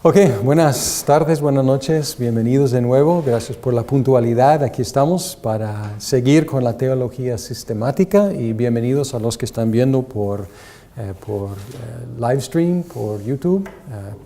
Ok, buenas tardes, buenas noches, bienvenidos de nuevo, gracias por la puntualidad, aquí estamos para seguir con la teología sistemática y bienvenidos a los que están viendo por live stream, por YouTube,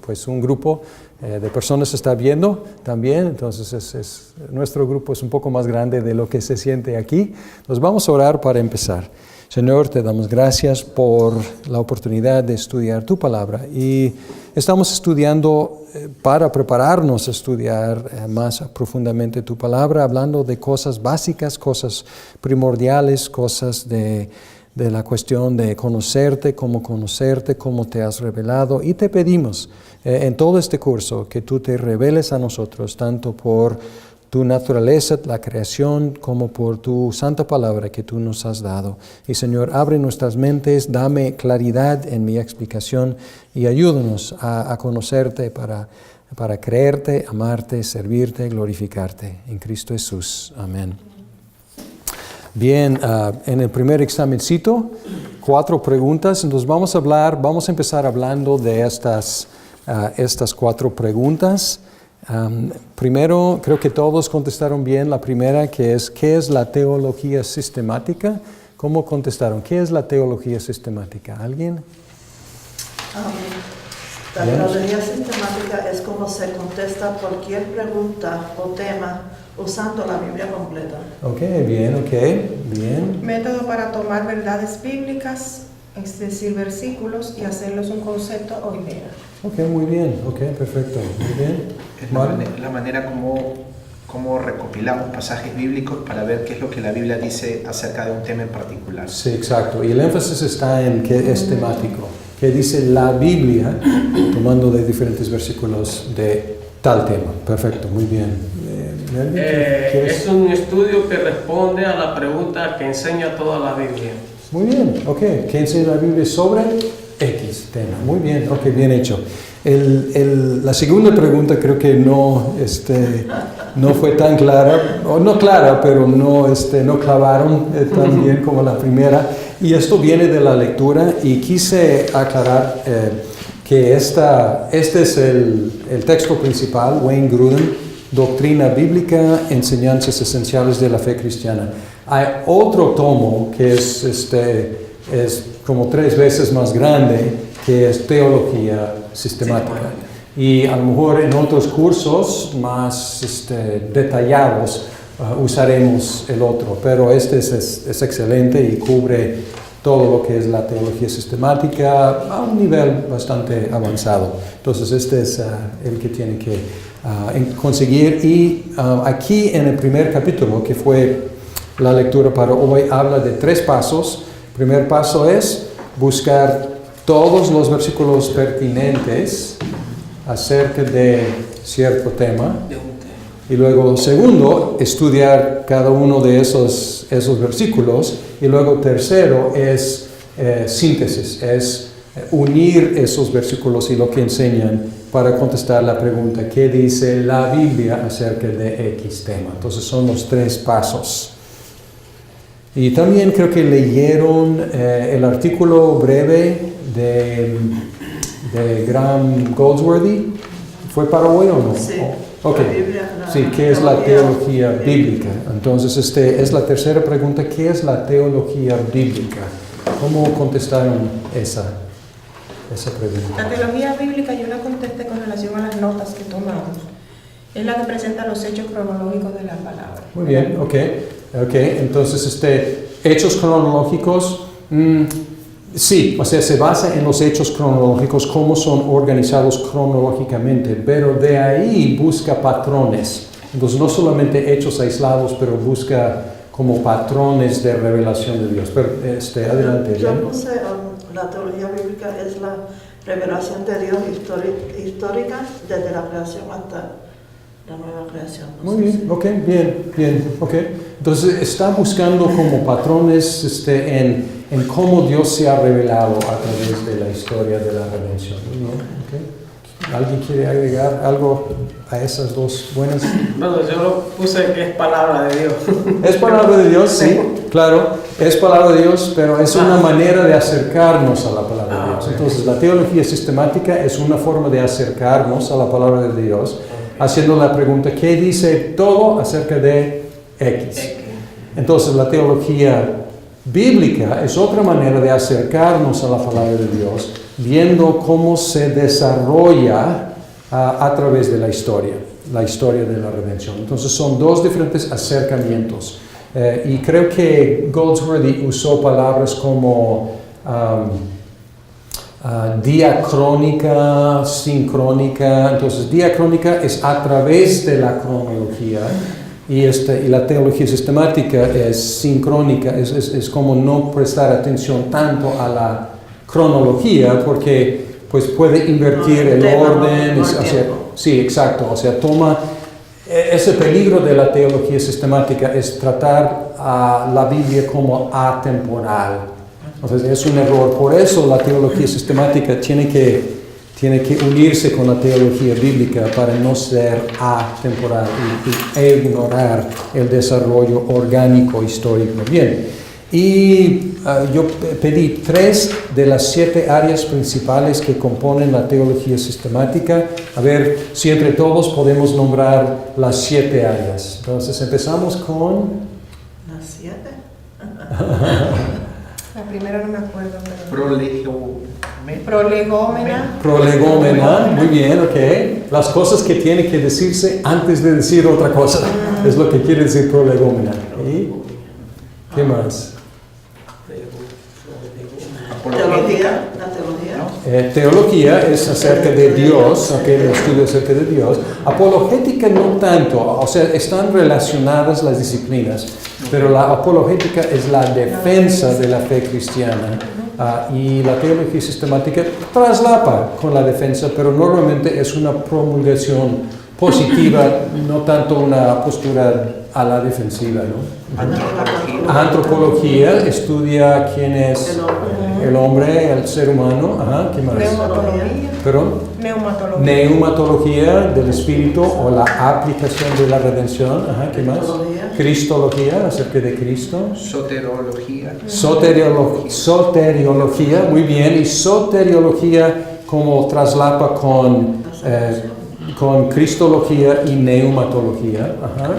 pues un grupo de personas está viendo también, entonces nuestro grupo es un poco más grande de lo que se siente aquí. Nos vamos a orar para empezar. Señor, te damos gracias por la oportunidad de estudiar tu palabra y estamos estudiando para prepararnos a estudiar más profundamente tu palabra, hablando de cosas básicas, cosas primordiales, cosas de la cuestión de conocerte, cómo te has revelado, y te pedimos en todo este curso que tú te reveles a nosotros, tanto por tu naturaleza, la creación, como por tu santa palabra que tú nos has dado. Y Señor, abre nuestras mentes, dame claridad en mi explicación y ayúdanos a conocerte para creerte, amarte, servirte, glorificarte. En Cristo Jesús. Amén. Bien, en el primer examencito, 4 preguntas. Entonces vamos a empezar hablando de estas 4 preguntas. Primero, creo que todos contestaron bien la primera, que es ¿qué es la teología sistemática? ¿Cómo contestaron? ¿Qué es la teología sistemática? ¿Alguien? La teología sistemática es como se contesta cualquier pregunta o tema usando la Biblia completa. Bien. Método para tomar verdades bíblicas, es decir, versículos, y hacerlos un concepto o idea. Muy bien, perfecto, muy bien. Es la manera como recopilamos pasajes bíblicos para ver qué es lo que la Biblia dice acerca de un tema en particular. Sí, exacto, y el énfasis está en que es temático, que dice la Biblia, tomando de diferentes versículos de tal tema. Perfecto, muy bien. Es un estudio que responde a la pregunta que enseña toda la Biblia. Muy bien, ¿qué enseña la Biblia sobre X tema? Muy bien, bien hecho. La segunda pregunta creo que no fue tan clara, o no clara, pero no clavaron tan bien como la primera. Y esto viene de la lectura y quise aclarar que este es el texto principal, Wayne Grudem, Doctrina Bíblica, Enseñanzas Esenciales de la Fe Cristiana. Hay otro tomo que es como 3 veces más grande, que es Teología Sistemática. Y a lo mejor en otros cursos más detallados usaremos el otro, pero este es excelente y cubre todo lo que es la teología sistemática a un nivel bastante avanzado. Entonces este es el que tiene que conseguir. Y aquí en el primer capítulo, que fue la lectura para hoy, habla de 3 pasos. El primer paso es buscar todos los versículos pertinentes acerca de cierto tema. Y luego, segundo, estudiar cada uno de esos versículos. Y luego, tercero, es síntesis, es unir esos versículos y lo que enseñan para contestar la pregunta, ¿qué dice la Biblia acerca de X tema? Entonces, son los 3 pasos. Y también creo que leyeron el artículo breve de Graham Goldsworthy. ¿Fue para hoy o no? Sí. Sí, ¿qué es la teología bíblica? Entonces, es la tercera pregunta, ¿qué es la teología bíblica? ¿Cómo contestaron esa pregunta? La teología bíblica yo la contesté con relación a las notas que tomamos. Es la que presenta los hechos cronológicos de la palabra. Muy bien, entonces, hechos cronológicos, sí, o sea, se basa en los hechos cronológicos, cómo son organizados cronológicamente, pero de ahí busca patrones. Entonces, no solamente hechos aislados, pero busca como patrones de revelación de Dios. Pero, adelante. Yo puse, la teología bíblica es la revelación de Dios histórica desde la creación hasta la nueva creación. Muy bien, bien. Entonces, está buscando como patrones en cómo Dios se ha revelado a través de la historia de la redención. ¿Alguien quiere agregar algo a esas 2 buenas? Bueno, yo lo puse que es palabra de Dios. ¿Es palabra de Dios? Sí, claro, es palabra de Dios, pero es una manera de acercarnos a la palabra de Dios. acercarnos. Entonces, la teología sistemática es una forma de acercarnos a la palabra de Dios, haciendo la pregunta, ¿qué dice todo acerca de X? Entonces, la teología bíblica es otra manera de acercarnos a la palabra de Dios, viendo cómo se desarrolla a través de la historia de la redención. Entonces, son dos diferentes acercamientos. Y creo que Goldsworthy usó palabras como diacrónica, sincrónica. Entonces, diacrónica es a través de la cronología y la teología sistemática es sincrónica, es como no prestar atención tanto a la cronología porque pues puede invertir el orden. Sí, exacto, o sea, toma ese peligro de la teología sistemática es tratar a la Biblia como atemporal. Entonces es un error. Por eso la teología sistemática tiene que unirse con la teología bíblica para no ser atemporal e ignorar el desarrollo orgánico histórico. Bien, y yo pedí 3 de las 7 áreas principales que componen la teología sistemática. A ver si entre todos podemos nombrar las 7 áreas. Entonces empezamos con... ¿Las 7? La primera no me acuerdo. Prolegómena. Prolegómena, muy bien, ok. Las cosas que tienen que decirse antes de decir otra cosa. Es lo que quiere decir prolegómena. ¿Y qué más? Teología, la teología. Teología es acerca de Dios, el estudio acerca de Dios. Apologética no tanto, o sea, están relacionadas las disciplinas, pero la apologética es la defensa de la fe cristiana. Y la teología sistemática traslapa con la defensa, pero normalmente es una promulgación positiva, no tanto una postura a la defensiva, ¿no? Antropología estudia quién es el hombre, el ser humano. Ajá, ¿qué más? ¿Perdón? Neumatología del espíritu o la aplicación de la redención. Ajá, ¿qué más? Cristología, acerca de Cristo. Soteriología, muy bien. Y soteriología como traslapa con cristología y neumatología. Ajá.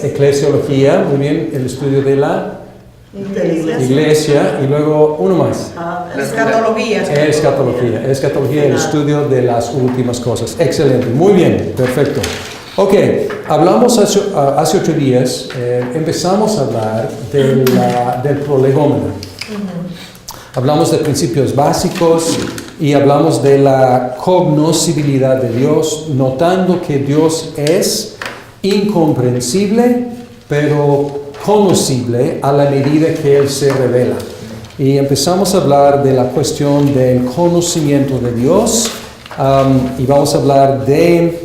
Eclesiología, muy bien, el estudio de la iglesia. Y luego uno más. Escatología, el estudio de las últimas cosas. Excelente, muy bien, perfecto. Ok, hablamos hace 8 días, empezamos a hablar del prolegómeno. Hablamos de principios básicos y hablamos de la cognoscibilidad de Dios, notando que Dios es incomprensible, pero conocible a la medida que Él se revela. Y empezamos a hablar de la cuestión del conocimiento de Dios y vamos a hablar de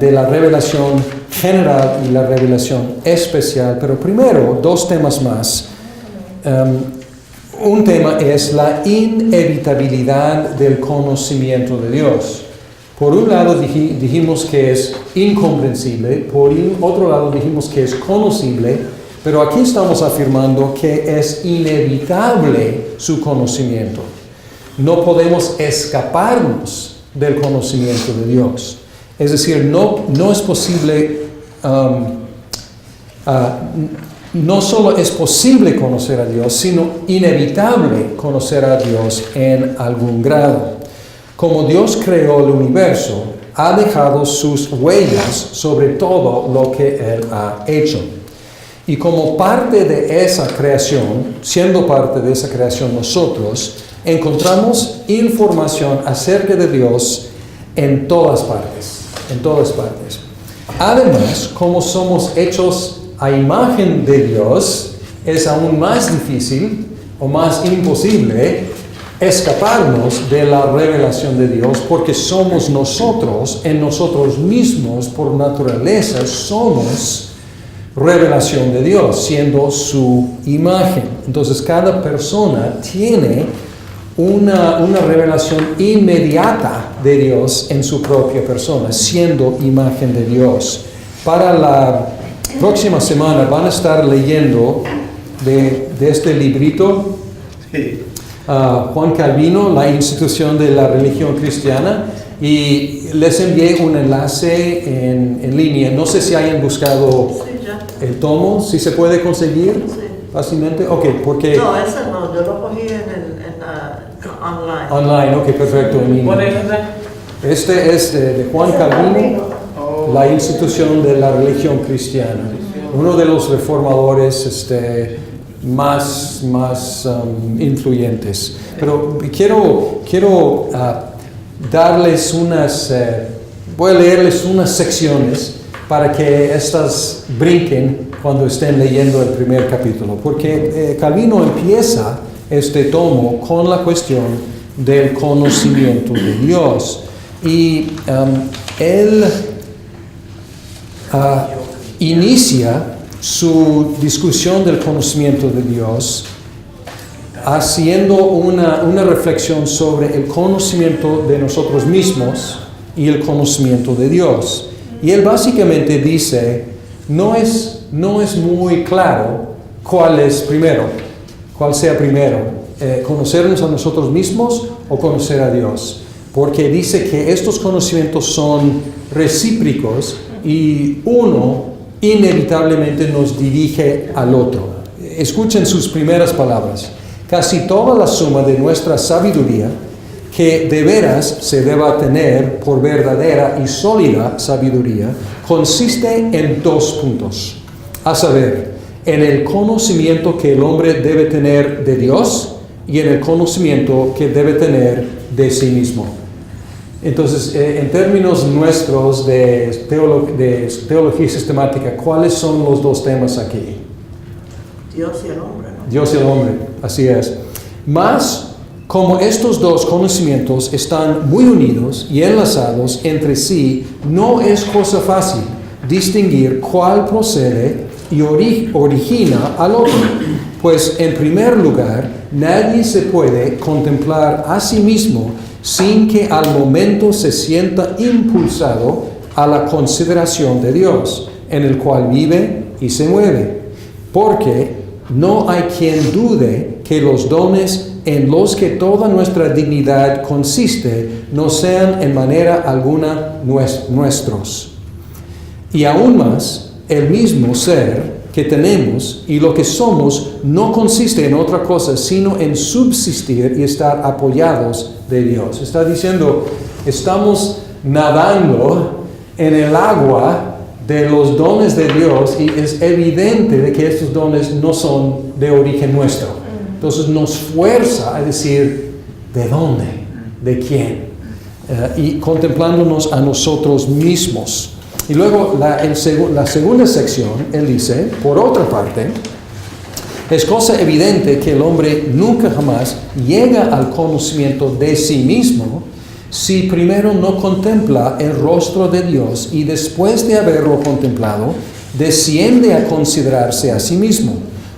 la revelación general y la revelación especial. Pero primero, 2 temas más. Un tema es la inevitabilidad del conocimiento de Dios. Por un lado dijimos que es incomprensible, por otro lado dijimos que es conocible, pero aquí estamos afirmando que es inevitable su conocimiento. No podemos escaparnos del conocimiento de Dios. Es decir, no es posible, no solo es posible conocer a Dios, sino inevitable conocer a Dios en algún grado. Como Dios creó el universo, ha dejado sus huellas sobre todo lo que Él ha hecho. Y como parte de esa creación, siendo parte de esa creación nosotros, encontramos información acerca de Dios en todas partes. Además, como somos hechos a imagen de Dios, es aún más difícil o más imposible escaparnos de la revelación de Dios, porque somos nosotros, en nosotros mismos, por naturaleza, somos revelación de Dios, siendo su imagen. Entonces, cada persona tiene una revelación inmediata de Dios en su propia persona, siendo imagen de Dios. Para la próxima semana van a estar leyendo de este librito. Sí. Juan Calvino, la institución de la religión cristiana, y les envié un enlace en línea. No sé si hayan buscado Sí, ya. el tomo, si se puede conseguir Sí. fácilmente. Ok, porque No, ese no, yo lo cogí en online. online, ok, perfecto. en ¿Cuál línea. es ese? Este es de Juan Calvino, la institución de la religión cristiana. Uno de los reformadores más influyentes. Pero quiero darles voy a leerles unas secciones para que estas brinquen cuando estén leyendo el primer capítulo, porque Calvino empieza este tomo con la cuestión del conocimiento de Dios, y él inicia su discusión del conocimiento de Dios haciendo una reflexión sobre el conocimiento de nosotros mismos y el conocimiento de Dios. Y él básicamente dice, no es muy claro cuál sea primero, conocernos a nosotros mismos o conocer a Dios, porque dice que estos conocimientos son recíprocos y uno inevitablemente nos dirige al otro. Escuchen sus primeras palabras. Casi toda la suma de nuestra sabiduría, que de veras se deba tener por verdadera y sólida sabiduría, consiste en 2 puntos, a saber, en el conocimiento que el hombre debe tener de Dios y en el conocimiento que debe tener de sí mismo. Entonces, en términos nuestros de teología sistemática, ¿cuáles son los 2 temas aquí? Dios y el hombre, ¿no? Dios y el hombre, así es. Mas, como estos 2 conocimientos están muy unidos y enlazados entre sí, no es cosa fácil distinguir cuál procede y origina al otro. Pues, en primer lugar, nadie se puede contemplar a sí mismo sin que al momento se sienta impulsado a la consideración de Dios, en el cual vive y se mueve. Porque no hay quien dude que los dones en los que toda nuestra dignidad consiste no sean en manera alguna nuestros. Y aún más, el mismo ser que tenemos y lo que somos no consiste en otra cosa sino en subsistir y estar apoyados de Dios. Está diciendo, estamos nadando en el agua de los dones de Dios y es evidente de que estos dones no son de origen nuestro. Entonces nos fuerza a decir, ¿de dónde? ¿De quién? Y contemplándonos a nosotros mismos. Y luego la segunda sección, él dice, por otra parte, es cosa evidente que el hombre nunca jamás llega al conocimiento de sí mismo si primero no contempla el rostro de Dios y después de haberlo contemplado, desciende a considerarse a sí mismo,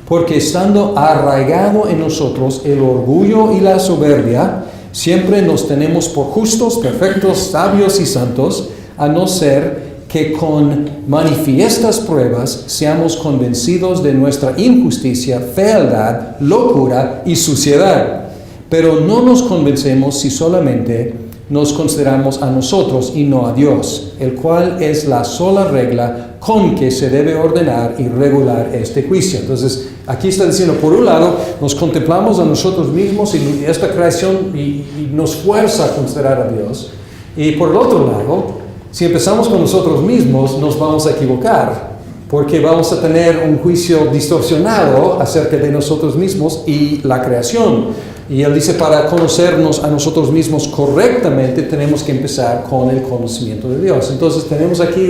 porque estando arraigado en nosotros el orgullo y la soberbia, siempre nos tenemos por justos, perfectos, sabios y santos, a no ser que con manifiestas pruebas seamos convencidos de nuestra injusticia, fealdad, locura y suciedad. Pero no nos convencemos si solamente nos consideramos a nosotros y no a Dios, el cual es la sola regla con que se debe ordenar y regular este juicio. Entonces, aquí está diciendo, por un lado, nos contemplamos a nosotros mismos y esta creación y nos fuerza a considerar a Dios. Y por el otro lado, si empezamos con nosotros mismos, nos vamos a equivocar, porque vamos a tener un juicio distorsionado acerca de nosotros mismos y la creación. Y él dice, para conocernos a nosotros mismos correctamente, tenemos que empezar con el conocimiento de Dios. Entonces tenemos aquí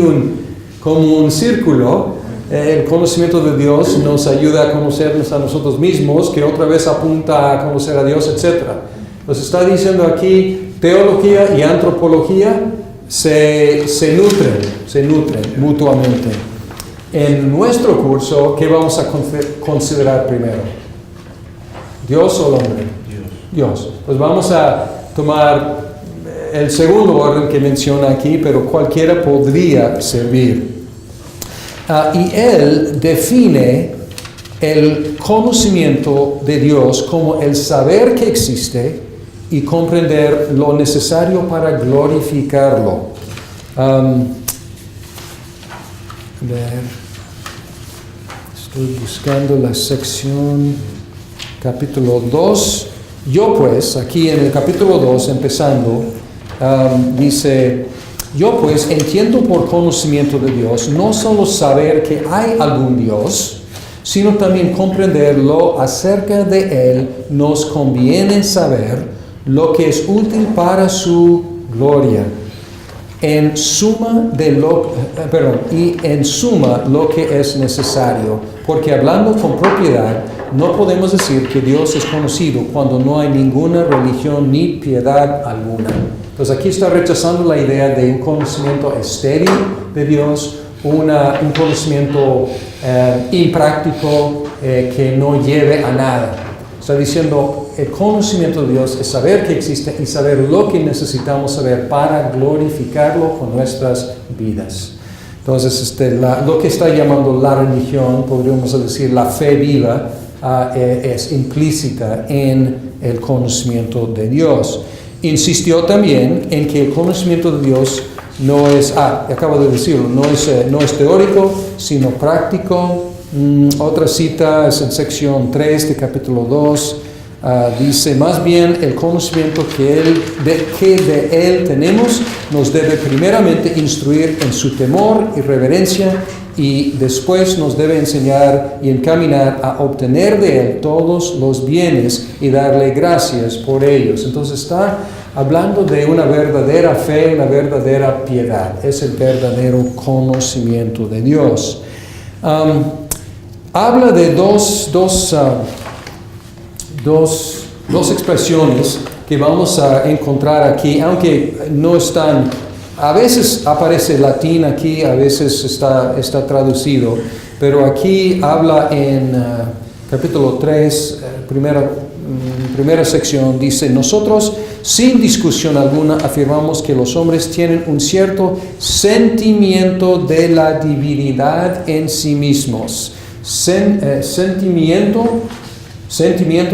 como un círculo. El conocimiento de Dios nos ayuda a conocernos a nosotros mismos, que otra vez apunta a conocer a Dios, etc. Entonces está diciendo aquí, teología y antropología se nutren mutuamente. En nuestro curso, ¿qué vamos a considerar primero? ¿Dios o el hombre? Dios. Pues vamos a tomar el segundo orden que menciona aquí, pero cualquiera podría servir. Y él define el conocimiento de Dios como el saber que existe y comprender lo necesario para glorificarlo. Estoy buscando la sección capítulo 2. Yo pues, aquí en el capítulo 2, empezando, dice: yo pues entiendo por conocimiento de Dios no solo saber que hay algún Dios, sino también comprenderlo acerca de Él. Nos conviene saber lo que es útil para su gloria. En suma lo que es necesario, porque hablando con propiedad no podemos decir que Dios es conocido cuando no hay ninguna religión ni piedad alguna. Entonces aquí está rechazando la idea de un conocimiento estéril de Dios, un conocimiento impráctico que no lleve a nada. Está diciendo, el conocimiento de Dios es saber que existe y saber lo que necesitamos saber para glorificarlo con nuestras vidas. Entonces, lo que está llamando la religión, podríamos decir la fe viva, es implícita en el conocimiento de Dios. Insistió también en que el conocimiento de Dios no es, acabo de decirlo, no es teórico, sino práctico. Otra cita es en sección 3 de capítulo 2. Dice: más bien el conocimiento que de Él tenemos nos debe primeramente instruir en su temor y reverencia, y después nos debe enseñar y encaminar a obtener de Él todos los bienes y darle gracias por ellos. Entonces está hablando de una verdadera fe, una verdadera piedad. Es el verdadero conocimiento de Dios. Habla de dos expresiones que vamos a encontrar aquí, aunque no están, a veces aparece latín aquí, a veces está traducido, pero aquí habla en capítulo 3, primera sección, dice: nosotros sin discusión alguna afirmamos que los hombres tienen un cierto sentimiento de la divinidad en sí mismos. Sentimiento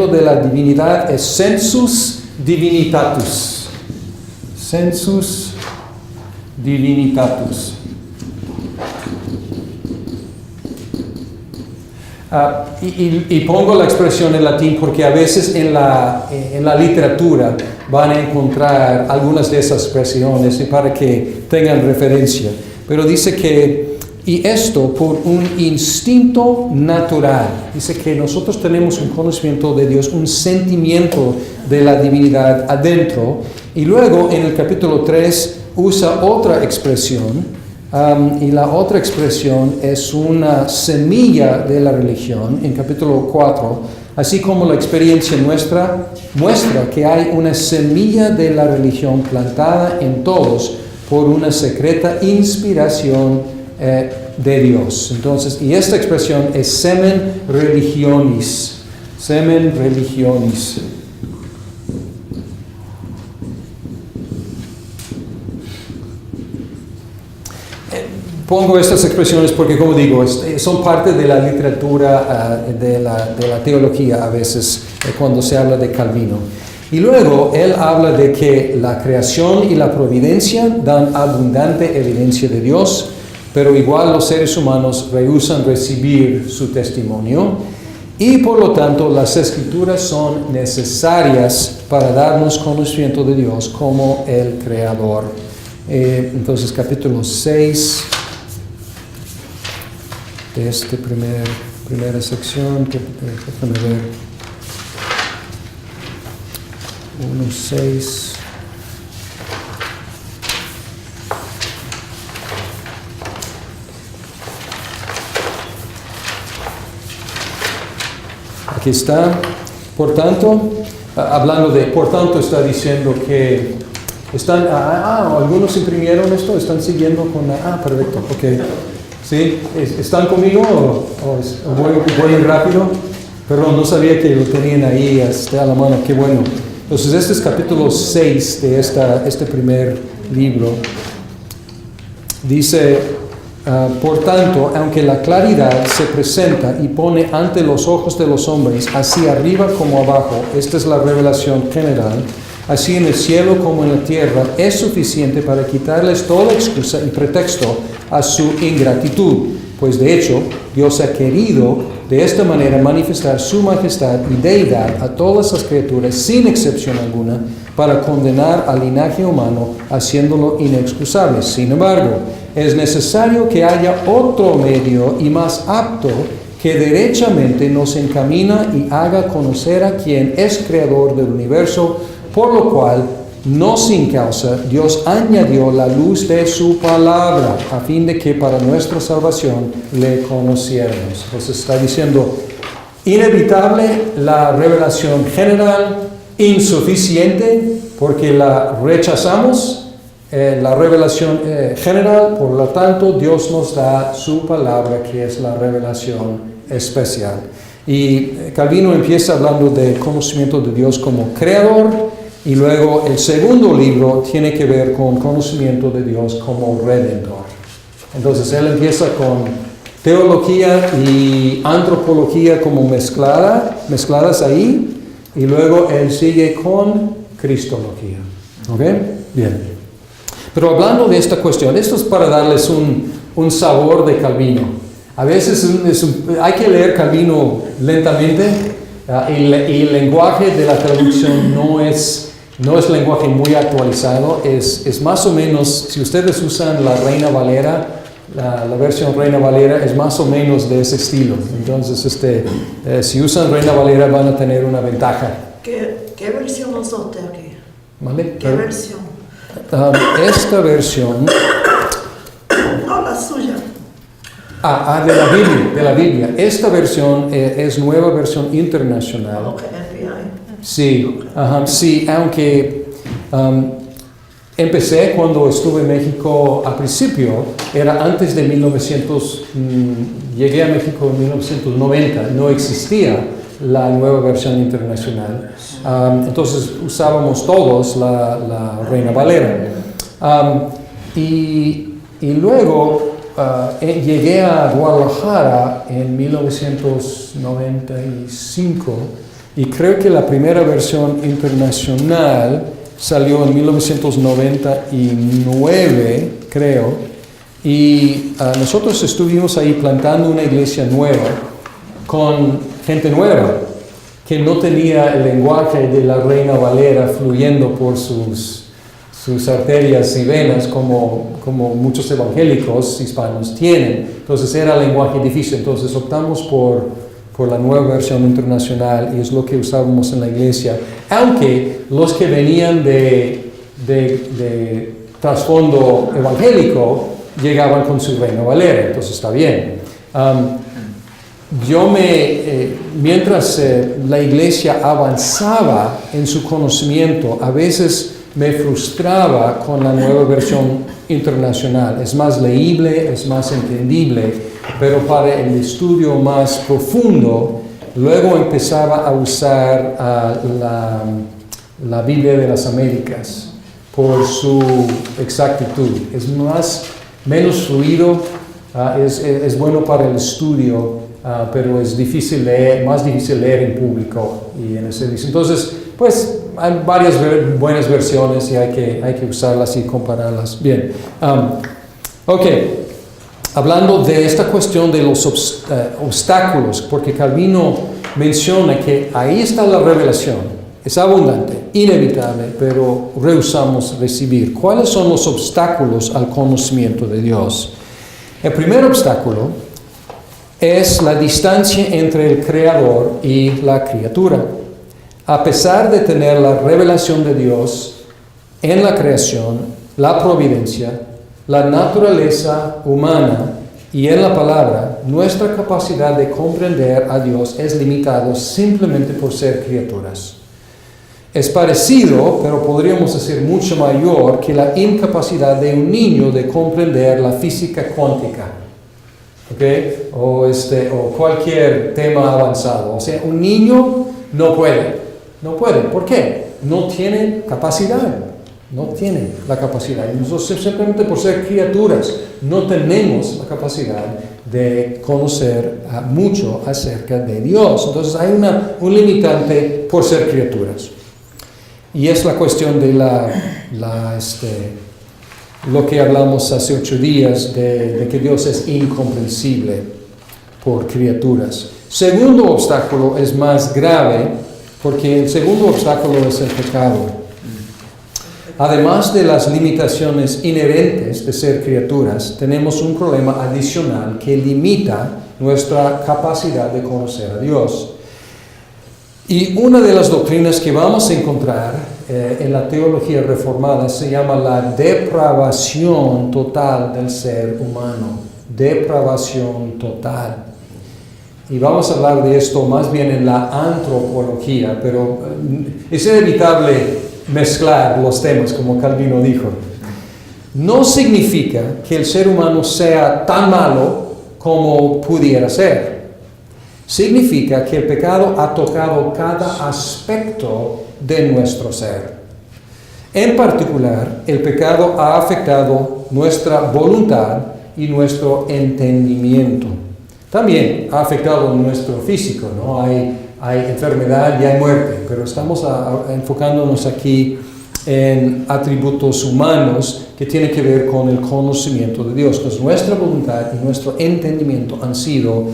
de la divinidad es sensus divinitatus. Sensus divinitatus. Y pongo la expresión en latín porque a veces en la literatura van a encontrar algunas de esas expresiones para que tengan referencia. Pero dice que, y esto por un instinto natural. Dice que nosotros tenemos un conocimiento de Dios, un sentimiento de la divinidad adentro. Y luego en el capítulo 3 usa otra expresión. Y la otra expresión es una semilla de la religión en capítulo 4, así como la experiencia nuestra muestra que hay una semilla de la religión plantada en todos por una secreta inspiración de Dios. Entonces, y esta expresión es semen religionis. Semen religionis. Pongo estas expresiones porque, como digo, son parte de la literatura de la teología a veces cuando se habla de Calvino. Y luego él habla de que la creación y la providencia dan abundante evidencia de Dios, pero igual los seres humanos rehúsan recibir su testimonio y por lo tanto las escrituras son necesarias para darnos conocimiento de Dios como el Creador. Entonces capítulo 6 de esta primera sección, déjame ver, 1:6. Aquí está. Por tanto, hablando de por tanto, está diciendo que están, algunos imprimieron esto, están siguiendo con perfecto, ok. ¿Sí? ¿Están conmigo o voy rápido? Perdón, no sabía que lo tenían ahí a la mano, qué bueno. Entonces este es capítulo 6 de este primer libro. Dice, Por tanto, aunque la claridad se presenta y pone ante los ojos de los hombres, así arriba como abajo, esta es la revelación general, así en el cielo como en la tierra, es suficiente para quitarles toda excusa y pretexto a su ingratitud. Pues de hecho, Dios ha querido de esta manera manifestar su majestad y deidad a todas las criaturas sin excepción alguna, para condenar al linaje humano, haciéndolo inexcusable. Sin embargo, es necesario que haya otro medio y más apto que derechamente nos encamina y haga conocer a quien es creador del universo, por lo cual, no sin causa, Dios añadió la luz de su palabra, a fin de que para nuestra salvación le conociéramos. Entonces está diciendo, inevitable la revelación general, insuficiente, porque la rechazamos, la revelación general, por lo tanto, Dios nos da su palabra, que es la revelación especial. Y Calvino empieza hablando del conocimiento de Dios como creador, y luego el segundo libro tiene que ver con conocimiento de Dios como redentor. Entonces él empieza con teología y antropología como mezcladas ahí, y luego él sigue con cristología. ¿Ok? Bien. Pero hablando de esta cuestión, esto es para darles un sabor de Calvino. A veces hay que leer Calvino lentamente, y el lenguaje de la traducción no es lenguaje muy actualizado, es más o menos, si ustedes usan la Reina Valera, la versión Reina Valera es más o menos de ese estilo. Entonces, si usan Reina Valera van a tener una ventaja. ¿Qué versión usa usted aquí? ¿Vale? ¿Qué versión? Esta versión... No, la suya. De la Biblia. Esta versión es nueva versión internacional. Ok, NBI. Sí, sí, aunque empecé cuando estuve en México al principio, era antes de 1900, llegué a México en 1990, no existía la nueva versión internacional. Entonces usábamos todos la Reina Valera. Y luego llegué a Guadalajara en 1995 y creo que la primera versión internacional salió en 1999, creo, y nosotros estuvimos ahí plantando una iglesia nueva con gente nueva que no tenía el lenguaje de la Reina Valera fluyendo por sus arterias y venas como muchos evangélicos hispanos tienen. Entonces era lenguaje difícil. Entonces optamos por la nueva versión internacional y es lo que usábamos en la iglesia. Aunque los que venían de trasfondo evangélico llegaban con su Reina Valera. Entonces está bien. Mientras la iglesia avanzaba en su conocimiento, a veces me frustraba con la nueva versión internacional. Es más leíble, es más entendible, pero para el estudio más profundo, luego empezaba a usar la Biblia de las Américas por su exactitud. Es menos fluido, es bueno para el estudio, pero es más difícil leer en público y en ese dice. Entonces, pues hay varias buenas versiones y hay que usarlas y compararlas. Bien. Ok. Hablando de esta cuestión de los obstáculos, porque Calvino menciona que ahí está la revelación, es abundante, inevitable, pero rehusamos recibir. ¿Cuáles son los obstáculos al conocimiento de Dios? El primer obstáculo es la distancia entre el Creador y la criatura. A pesar de tener la revelación de Dios en la creación, la providencia, la naturaleza humana y en la palabra, nuestra capacidad de comprender a Dios es limitada simplemente por ser criaturas. Es parecido, pero podríamos decir mucho mayor, que la incapacidad de un niño de comprender la física cuántica, ¿okay? o cualquier tema avanzado. O sea, un niño no puede. ¿Por qué? No tiene capacidad. no tiene la capacidad. Nosotros simplemente por ser criaturas no tenemos la capacidad de conocer mucho acerca de Dios. Entonces hay un limitante por ser criaturas. Y es la cuestión de lo que hablamos hace 8 días, de que Dios es incomprensible por criaturas. Segundo obstáculo es más grave, porque el segundo obstáculo es el pecado. Además de las limitaciones inherentes de ser criaturas, tenemos un problema adicional que limita nuestra capacidad de conocer a Dios. Y una de las doctrinas que vamos a encontrar en la teología reformada se llama la depravación total del ser humano. Depravación total. Y vamos a hablar de esto más bien en la antropología, pero es inevitable mezclar los temas, como Calvino dijo. No significa que el ser humano sea tan malo como pudiera ser. Significa que el pecado ha tocado cada aspecto de nuestro ser. En particular, el pecado ha afectado nuestra voluntad y nuestro entendimiento. También ha afectado nuestro físico, ¿no? Hay enfermedad y hay muerte, pero estamos enfocándonos aquí en atributos humanos que tienen que ver con el conocimiento de Dios. Entonces, nuestra voluntad y nuestro entendimiento han sido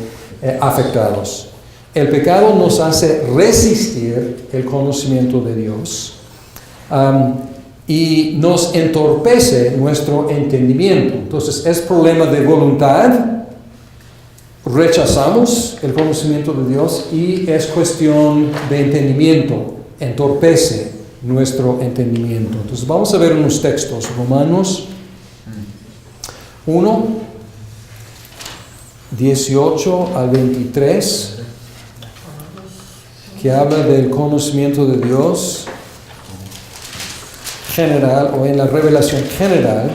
afectados. El pecado nos hace resistir el conocimiento de Dios y nos entorpece nuestro entendimiento. Entonces, es problema de voluntad. Rechazamos el conocimiento de Dios y es cuestión de entendimiento, entorpece nuestro entendimiento. Entonces vamos a ver unos textos, Romanos 1, 18 al 23, que habla del conocimiento de Dios general o en la revelación general.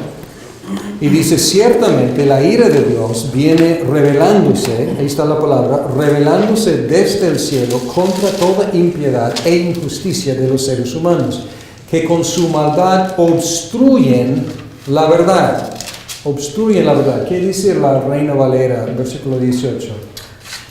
Y dice, ciertamente la ira de Dios viene revelándose, ahí está la palabra, revelándose desde el cielo contra toda impiedad e injusticia de los seres humanos, que con su maldad obstruyen la verdad. Obstruyen la verdad. ¿Qué dice la Reina Valera, versículo 18?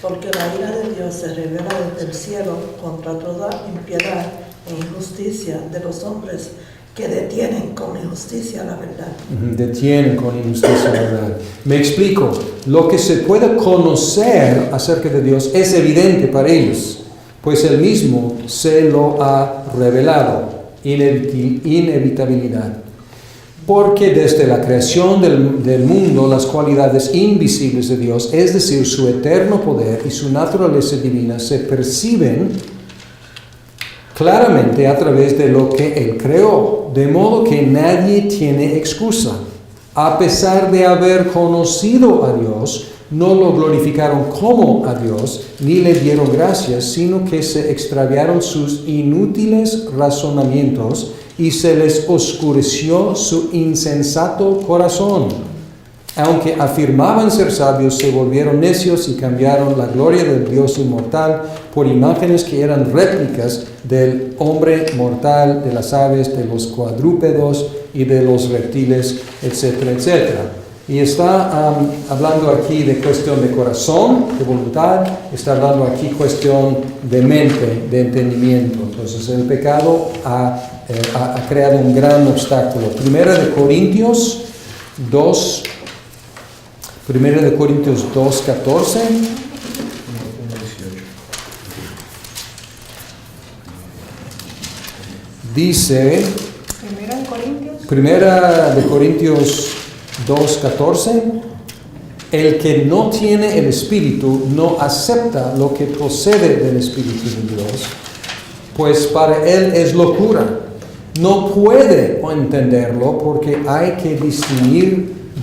Porque la ira de Dios se revela desde el cielo contra toda impiedad e injusticia de los hombres que detienen con injusticia la verdad. Detienen con injusticia la verdad. Me explico. Lo que se puede conocer acerca de Dios es evidente para ellos, pues Él mismo se lo ha revelado. Inevitabilidad. Porque desde la creación del mundo, las cualidades invisibles de Dios, es decir, su eterno poder y su naturaleza divina, se perciben claramente a través de lo que Él creó, de modo que nadie tiene excusa. A pesar de haber conocido a Dios, no lo glorificaron como a Dios, ni le dieron gracias, sino que se extraviaron sus inútiles razonamientos y se les oscureció su insensato corazón. Aunque afirmaban ser sabios, se volvieron necios y cambiaron la gloria del Dios inmortal por imágenes que eran réplicas del hombre mortal, de las aves, de los cuadrúpedos y de los reptiles, etcétera, etcétera. Y está hablando aquí de cuestión de corazón, de voluntad, está hablando aquí cuestión de mente, de entendimiento. Entonces el pecado ha creado un gran obstáculo. Primera de Corintios 2, 14. Dice, Primera de Corintios 2:14, el que no tiene el Espíritu no acepta lo que procede del Espíritu de Dios, pues para él es locura. No puede entenderlo porque hay que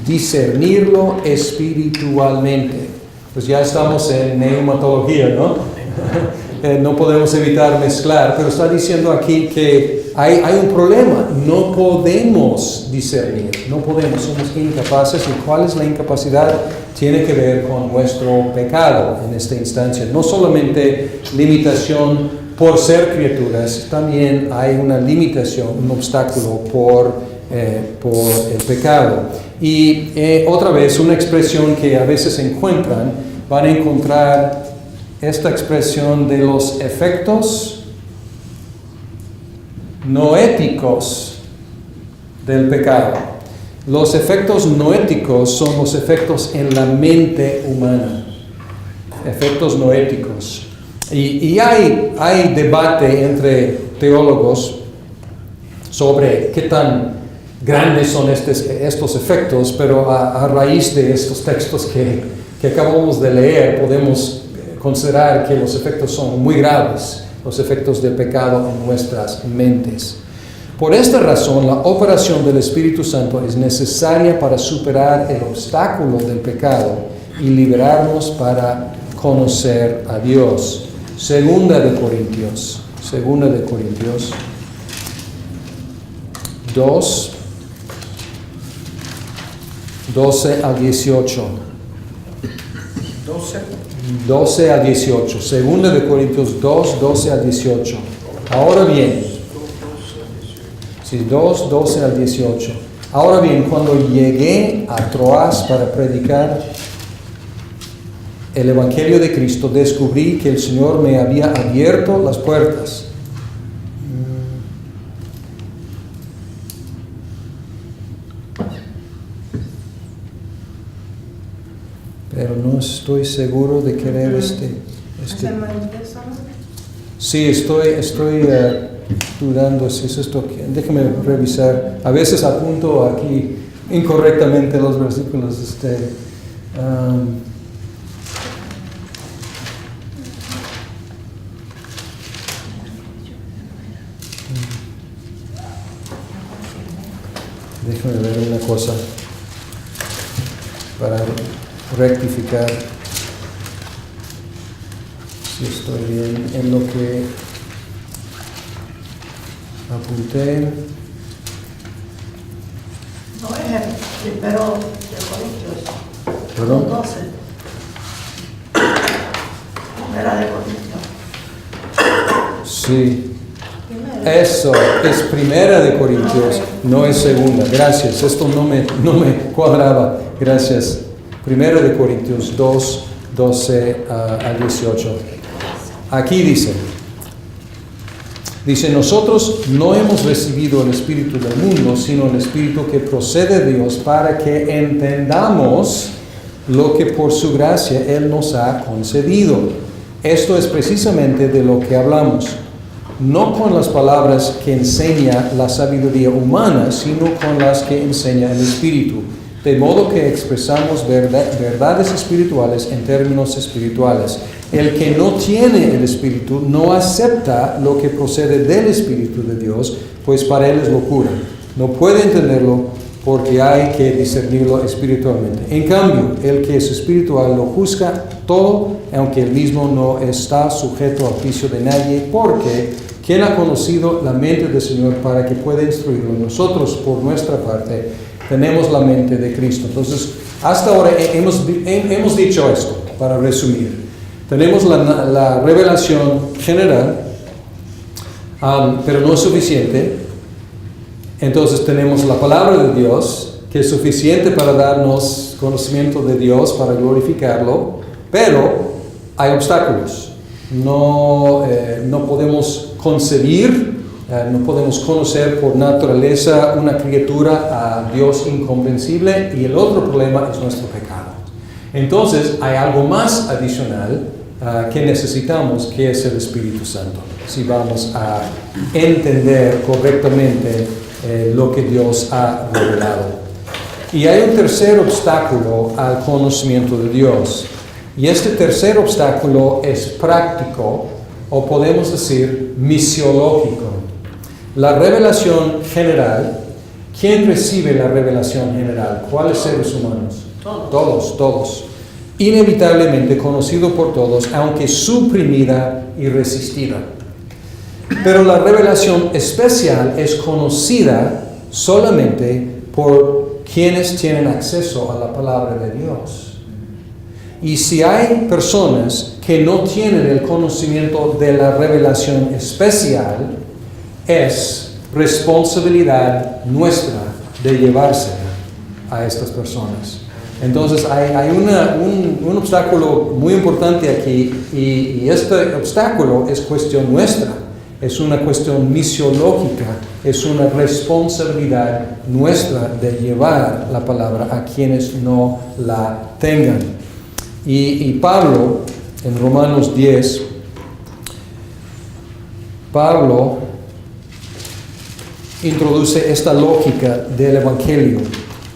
discernirlo espiritualmente. Pues ya estamos en neumatología, ¿no? No podemos evitar mezclar, pero está diciendo aquí que hay un problema, no podemos discernir, no podemos, somos incapaces. ¿Y cuál es la incapacidad? Tiene que ver con nuestro pecado en esta instancia, no solamente limitación por ser criaturas, también hay una limitación, un obstáculo por el pecado. Y otra vez, una expresión que a veces encuentran, van a encontrar esta expresión de los efectos noéticos del pecado. Los efectos noéticos son los efectos en la mente humana. Efectos noéticos. Y hay debate entre teólogos sobre qué tan grandes son estos efectos, pero a raíz de estos textos que acabamos de leer, podemos considerar que los efectos son muy graves, los efectos del pecado en nuestras mentes. Por esta razón, la operación del Espíritu Santo es necesaria para superar el obstáculo del pecado y liberarnos para conocer a Dios. Segunda de Corintios 2, 12 al 18. 12 al 18. Segunda de Corintios 2, 12 al 18. Ahora bien, 2, 12 al 18. Ahora bien, cuando llegué a Troas para predicar el Evangelio de Cristo, descubrí que el Señor me había abierto las puertas. Pero no estoy seguro de querer Sí, estoy dudando si es esto. Déjame revisar. A veces apunto aquí incorrectamente los versículos. Déjame ver una cosa para rectificar si estoy bien en lo que apunté. No es el primero de Corintios. ¿Perdón? 12. Primera de Corintios. Sí. Eso es primera de Corintios, no es segunda. Gracias, esto no me cuadraba. Gracias. Primera de Corintios 2, 12 al 18. Aquí dice, nosotros no hemos recibido el Espíritu del mundo, sino el Espíritu que procede de Dios, para que entendamos lo que por su gracia Él nos ha concedido. Esto es precisamente de lo que hablamos. No con las palabras que enseña la sabiduría humana, sino con las que enseña el Espíritu. De modo que expresamos verdades espirituales en términos espirituales. El que no tiene el Espíritu no acepta lo que procede del Espíritu de Dios, pues para él es locura. No puede entenderlo porque hay que discernirlo espiritualmente. En cambio, el que es espiritual lo juzga todo, aunque él mismo no está sujeto al juicio de nadie, porque ¿quién ha conocido la mente del Señor para que pueda instruirlo? Nosotros, por nuestra parte, tenemos la mente de Cristo. Entonces, hasta ahora hemos dicho esto, para resumir. Tenemos la revelación general, pero no es suficiente. Entonces tenemos la palabra de Dios, que es suficiente para darnos conocimiento de Dios, para glorificarlo, pero hay obstáculos. No podemos concebir, no podemos conocer por naturaleza una criatura a Dios incomprensible, y el otro problema es nuestro pecado. Entonces hay algo más adicional que necesitamos, que es el Espíritu Santo, si vamos a entender correctamente lo que Dios ha revelado. Y hay un tercer obstáculo al conocimiento de Dios, y este tercer obstáculo es práctico, o podemos decir misiológico. La revelación general. ¿Quién recibe la revelación general? ¿Cuáles seres humanos? Todos. Inevitablemente conocido por todos, aunque suprimida y resistida. Pero la revelación especial es conocida solamente por quienes tienen acceso a la palabra de Dios. Y si hay personas que no tienen el conocimiento de la revelación especial, es responsabilidad nuestra de llevársela a estas personas. Entonces hay un obstáculo muy importante aquí y este obstáculo es cuestión nuestra, es una cuestión misiológica, es una responsabilidad nuestra de llevar la palabra a quienes no la tengan. Y Pablo, en Romanos 10, Pablo introduce esta lógica del Evangelio.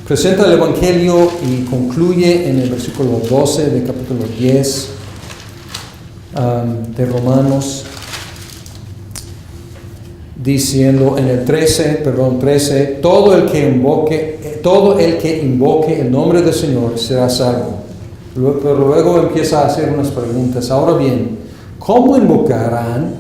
Presenta el Evangelio y concluye en el versículo 12 del capítulo 10 de Romanos, diciendo en el 13, todo el que invoque el nombre del Señor será salvo. Pero luego empieza a hacer unas preguntas. Ahora bien, ¿cómo invocarán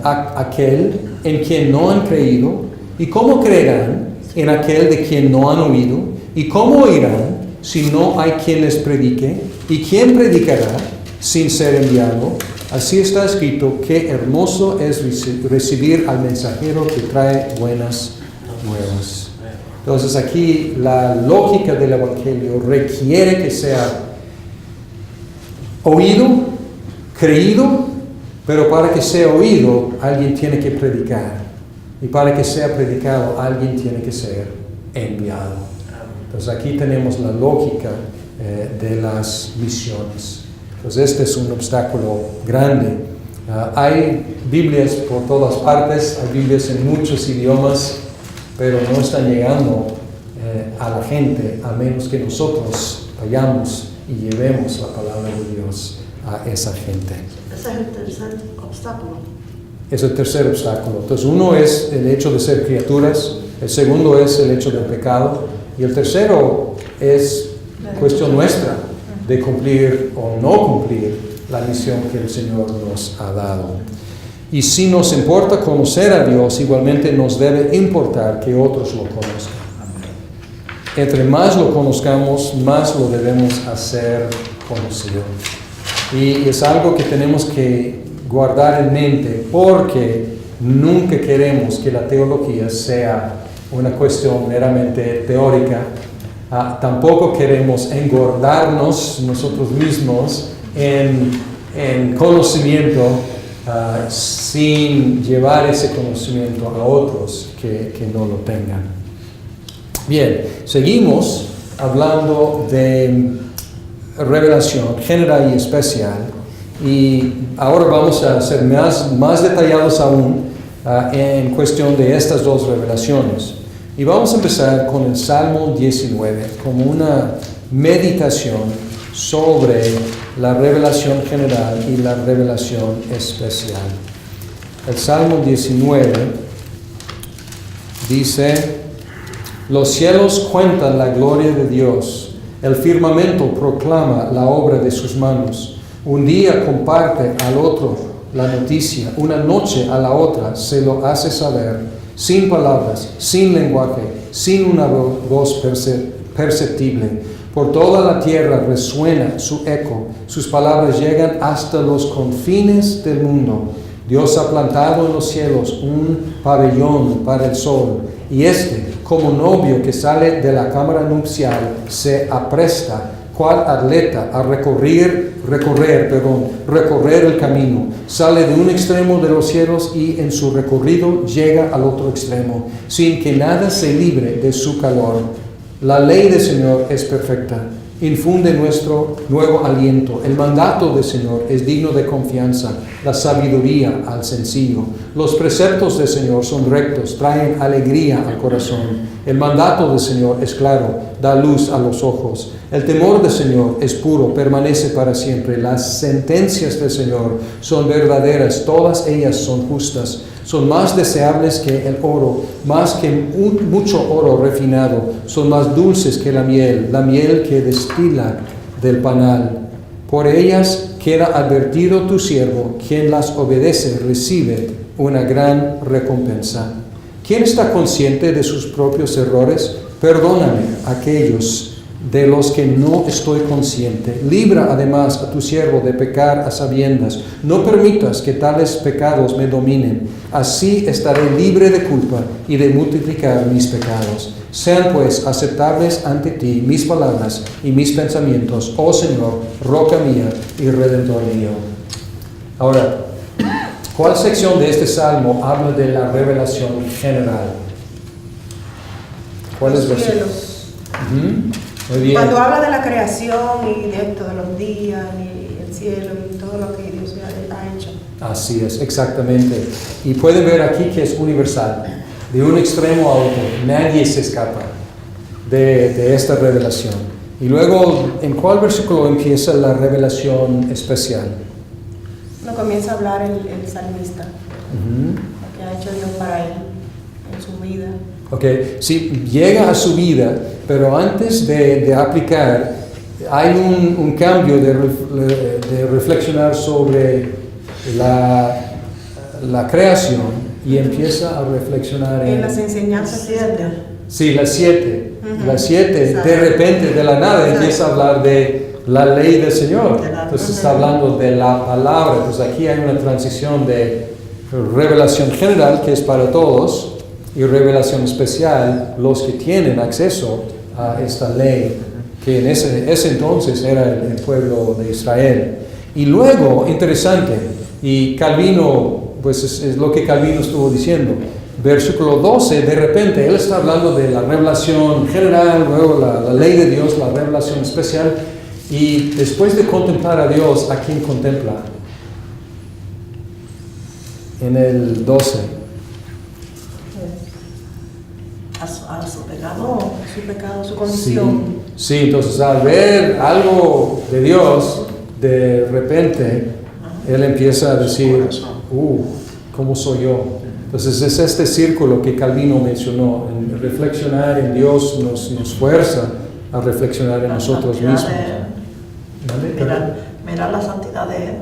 a aquel en quien no han creído? ¿Y cómo creerán en aquel de quien no han oído? ¿Y cómo oirán si no hay quien les predique? ¿Y quién predicará sin ser enviado? Así está escrito, qué hermoso es recibir al mensajero que trae buenas nuevas. Entonces aquí la lógica del Evangelio requiere que sea oído, creído, pero para que sea oído alguien tiene que predicar. Y para que sea predicado alguien tiene que ser enviado. Entonces aquí tenemos la lógica de las misiones. Entonces este es un obstáculo grande. Hay Biblias por todas partes, hay Biblias en muchos idiomas, pero no están llegando a la gente a menos que nosotros vayamos y llevemos la palabra de Dios a esa gente. Ese es el tercer obstáculo. Es el tercer obstáculo. Entonces uno es el hecho de ser criaturas, el segundo es el hecho del pecado y el tercero es cuestión nuestra de cumplir o no cumplir la misión que el Señor nos ha dado. Y si nos importa conocer a Dios, igualmente nos debe importar que otros lo conozcan. Entre más lo conozcamos, más lo debemos hacer conocido. Y es algo que tenemos que guardar en mente porque nunca queremos que la teología sea una cuestión meramente teórica. Tampoco queremos engordarnos nosotros mismos en conocimiento sin llevar ese conocimiento a otros que no lo tengan. Bien, seguimos hablando de revelación general y especial y ahora vamos a ser más detallados aún en cuestión de estas dos revelaciones. Y vamos a empezar con el Salmo 19 como una meditación sobre la revelación general y la revelación especial. El Salmo 19 dice: los cielos cuentan la gloria de Dios, el firmamento proclama la obra de sus manos. Un día comparte al otro la noticia, una noche a la otra se lo hace saber, sin palabras, sin lenguaje, sin una voz perceptible. Por toda la tierra resuena su eco, sus palabras llegan hasta los confines del mundo. Dios ha plantado en los cielos un pabellón para el sol, y como novio que sale de la cámara nupcial, se apresta cual atleta a recorrer el camino. Sale de un extremo de los cielos y en su recorrido llega al otro extremo, sin que nada se libre de su calor. La ley del Señor es perfecta, infunde nuestro nuevo aliento. El mandato del Señor es digno de confianza, la sabiduría al sencillo. Los preceptos del Señor son rectos, traen alegría al corazón. El mandato del Señor es claro, da luz a los ojos. El temor del Señor es puro, permanece para siempre. Las sentencias del Señor son verdaderas, todas ellas son justas. Son más deseables que el oro, más que mucho oro refinado. Son más dulces que la miel que destila del panal. Por ellas queda advertido tu siervo, quien las obedece recibe una gran recompensa. ¿Quién está consciente de sus propios errores? Perdóname aquellos de los que no estoy consciente. Libra además a tu siervo de pecar a sabiendas. No permitas que tales pecados me dominen. Así estaré libre de culpa y de multiplicar mis pecados. Sean pues aceptables ante ti mis palabras y mis pensamientos, oh Señor, roca mía y redentor mío. Ahora, ¿cuál sección de este salmo habla de la revelación general? ¿Cuál es Los versículo? cielos. Muy bien. Cuando habla de la creación y de esto, de los días y el cielo y todo lo que Dios ha hecho. Así es, exactamente. Y pueden ver aquí que es universal. De un extremo a otro, nadie se escapa de esta revelación. Y luego, ¿en cuál versículo empieza la revelación especial? No comienza a hablar el salmista, lo que ha hecho Dios para él en su vida. Ok, sí, llega a su vida, pero antes de aplicar, hay un cambio de reflexionar sobre la creación y empieza a reflexionar En las enseñanzas. Sí, las 7. Ujú. Las 7, de repente, de la nada, empieza a hablar de la ley del Señor. Entonces está hablando de la palabra. Entonces aquí hay una transición de revelación general, que es para todos, y revelación especial, los que tienen acceso a esta ley, que en ese entonces era el pueblo de Israel. Y luego, interesante, y Calvino, pues es lo que Calvino estuvo diciendo, versículo 12, de repente él está hablando de la revelación general, luego la ley de Dios, la revelación especial, y después de contemplar a Dios, ¿a quién contempla? En el 12. A su pecado. No, su pecado, su condición. Sí, entonces al ver algo de Dios, de repente, él empieza a decir, ¿cómo soy yo? Entonces es este círculo que Calvino mencionó, en reflexionar en Dios nos fuerza a reflexionar en nosotros mismos. Mirar la santidad de Él.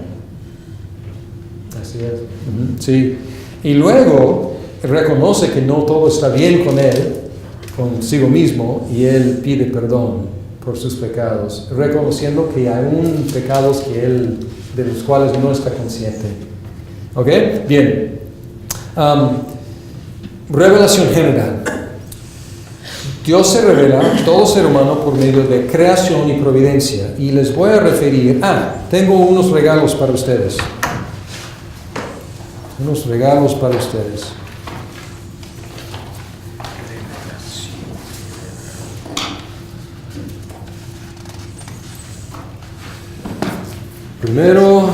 Así es. Sí. Y luego reconoce que no todo está bien con él, consigo mismo, y él pide perdón por sus pecados, reconociendo que hay pecados de los cuales no está consciente. ¿Ok? Bien. Revelación general. Dios se revela a todo ser humano por medio de creación y providencia. Y les voy a referir... tengo unos regalos para ustedes. Unos regalos para ustedes. Primero,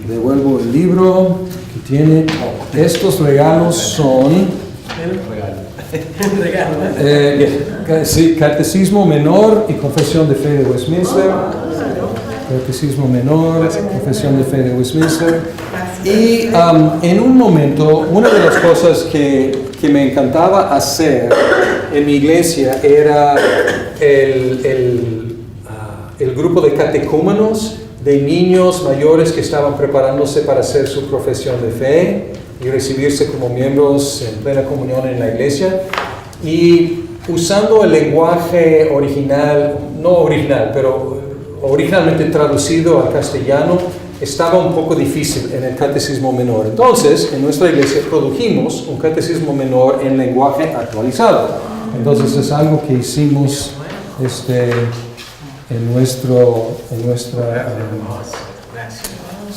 devuelvo el libro que tiene. Estos regalos son... sí, Catecismo Menor y Confesión de Fe de Westminster. Catecismo Menor, Confesión de Fe de Westminster. Y en un momento, una de las cosas que me encantaba hacer en mi iglesia era el grupo de catecúmenos, de niños mayores que estaban preparándose para hacer su profesión de fe y recibirse como miembros en plena comunión en la iglesia, y usando el lenguaje original, no original, pero originalmente traducido al castellano, estaba un poco difícil en el catecismo menor. Entonces, en nuestra iglesia produjimos un catecismo menor en lenguaje actualizado. Entonces es algo que hicimos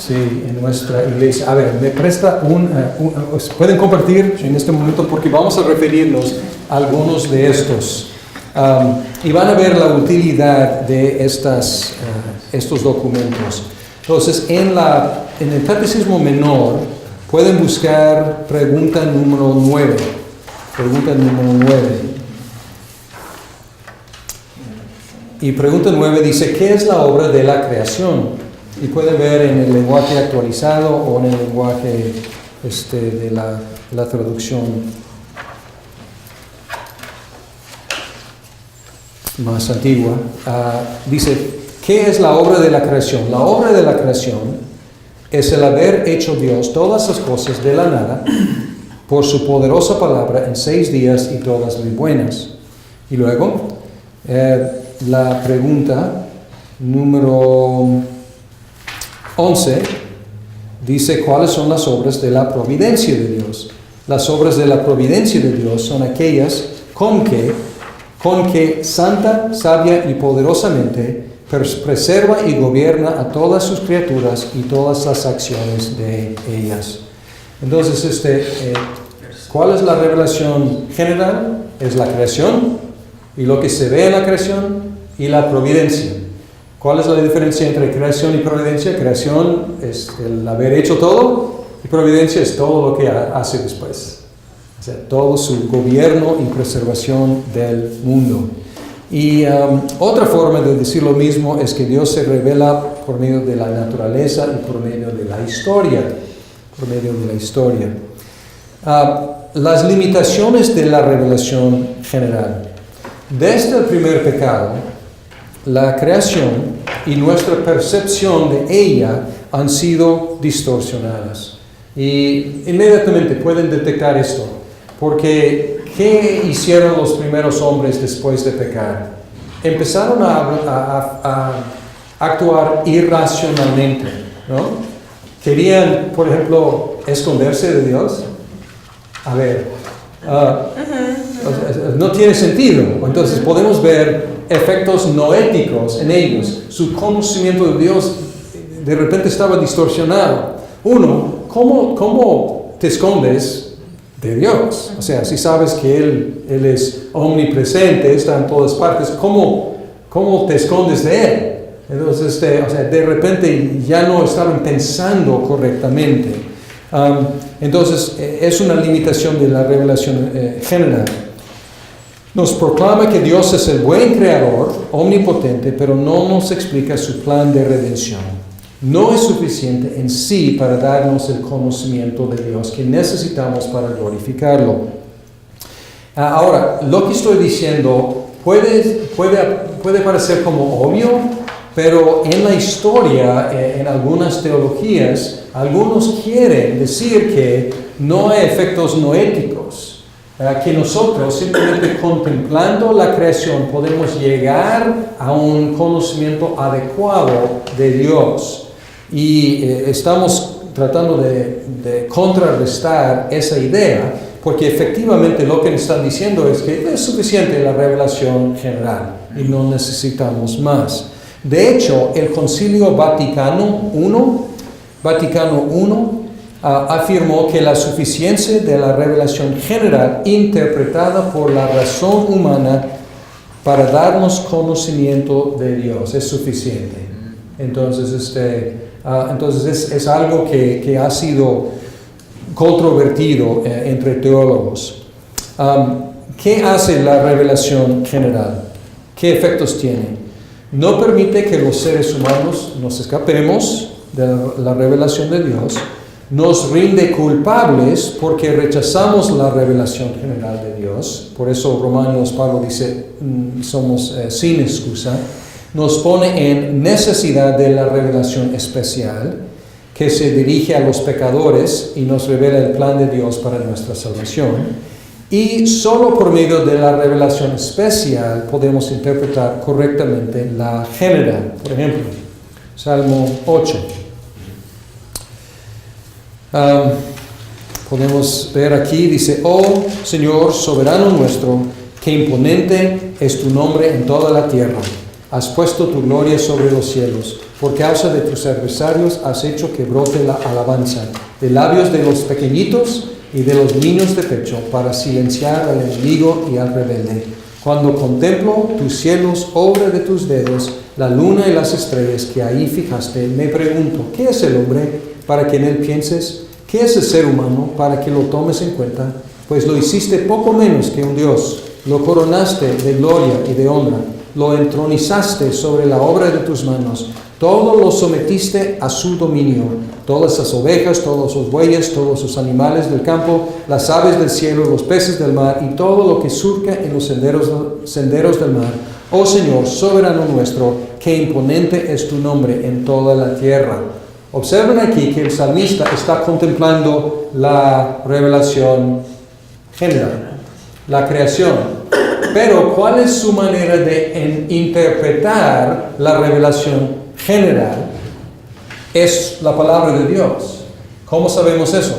en nuestra iglesia. A ver, me presta pueden compartir en este momento porque vamos a referirnos a algunos de estos. Y van a ver la utilidad de estos documentos. Entonces, en el Catecismo Menor pueden buscar pregunta número 9. Pregunta número 9. Y pregunta 9 dice, ¿qué es la obra de la creación? Y pueden ver en el lenguaje actualizado o en el lenguaje de la traducción más antigua. Dice, ¿qué es la obra de la creación? La obra de la creación es el haber hecho Dios todas las cosas de la nada por su poderosa palabra en 6 días y todas muy buenas. Y luego, la pregunta número 11 dice cuáles son las obras de la providencia de Dios. Las obras de la providencia de Dios son aquellas con que santa, sabia y poderosamente preserva y gobierna a todas sus criaturas y todas las acciones de ellas. Entonces, ¿cuál es la revelación general? Es la creación y lo que se ve en la creación y la providencia. ¿Cuál es la diferencia entre creación y providencia? Creación es el haber hecho todo y providencia es todo lo que hace después. O sea, todo su gobierno y preservación del mundo. Y otra forma de decir lo mismo es que Dios se revela por medio de la naturaleza y por medio de la historia. Por medio de la historia. Las limitaciones de la revelación general. Desde el primer pecado, la creación y nuestra percepción de ella han sido distorsionadas. Y inmediatamente pueden detectar esto, porque ¿qué hicieron los primeros hombres después de pecar? Empezaron a actuar irracionalmente, ¿no? Querían, por ejemplo, esconderse de Dios. A ver, no tiene sentido. Entonces podemos ver efectos noéticos en ellos. Su conocimiento de Dios de repente estaba distorsionado. Uno, ¿cómo te escondes de Dios? O sea, si sabes que Él es omnipresente, está en todas partes, ¿cómo te escondes de Él? Entonces, de repente ya no estaban pensando correctamente. Entonces, es una limitación de la revelación general. Nos proclama que Dios es el buen creador, omnipotente, pero no nos explica su plan de redención. No es suficiente en sí para darnos el conocimiento de Dios que necesitamos para glorificarlo. Ahora, lo que estoy diciendo puede parecer como obvio, pero en la historia, en algunas teologías, algunos quieren decir que no hay efectos noéticos, que nosotros simplemente contemplando la creación podemos llegar a un conocimiento adecuado de Dios. Y estamos tratando de contrarrestar esa idea, porque efectivamente lo que están diciendo es que es suficiente la revelación general y no necesitamos más. De hecho, el Concilio Vaticano I afirmó que la suficiencia de la revelación general interpretada por la razón humana para darnos conocimiento de Dios es suficiente. Entonces, es algo que ha sido controvertido entre teólogos. ¿Qué hace la revelación general? ¿Qué efectos tiene? No permite que los seres humanos nos escapemos de la revelación de Dios. Nos rinde culpables porque rechazamos la revelación general de Dios. Por eso Romanos, Pablo dice, somos sin excusa. Nos pone en necesidad de la revelación especial que se dirige a los pecadores y nos revela el plan de Dios para nuestra salvación. Y solo por medio de la revelación especial podemos interpretar correctamente la general. Por ejemplo, Salmo 8. Podemos ver aquí, dice, oh Señor soberano nuestro, qué imponente es tu nombre en toda la tierra. Has puesto tu gloria sobre los cielos. Por causa de tus adversarios has hecho que brote la alabanza de labios de los pequeñitos y de los niños de pecho, para silenciar al enemigo y al rebelde. Cuando contemplo tus cielos, obra de tus dedos, la luna y las estrellas que ahí fijaste, me pregunto, ¿qué es el hombre para que en él pienses? ¿Qué es el ser humano para que lo tomes en cuenta? Pues lo hiciste poco menos que un Dios, lo coronaste de gloria y de honra, lo entronizaste sobre la obra de tus manos, todo lo sometiste a su dominio, todas las ovejas, todos los bueyes, todos los animales del campo, las aves del cielo, los peces del mar y todo lo que surca en los senderos del mar. Oh Señor, soberano nuestro, qué imponente es tu nombre en toda la tierra. Observen aquí que el salmista está contemplando la revelación general, la creación. Pero ¿cuál es su manera de interpretar la revelación general? Es la palabra de Dios. ¿Cómo sabemos eso?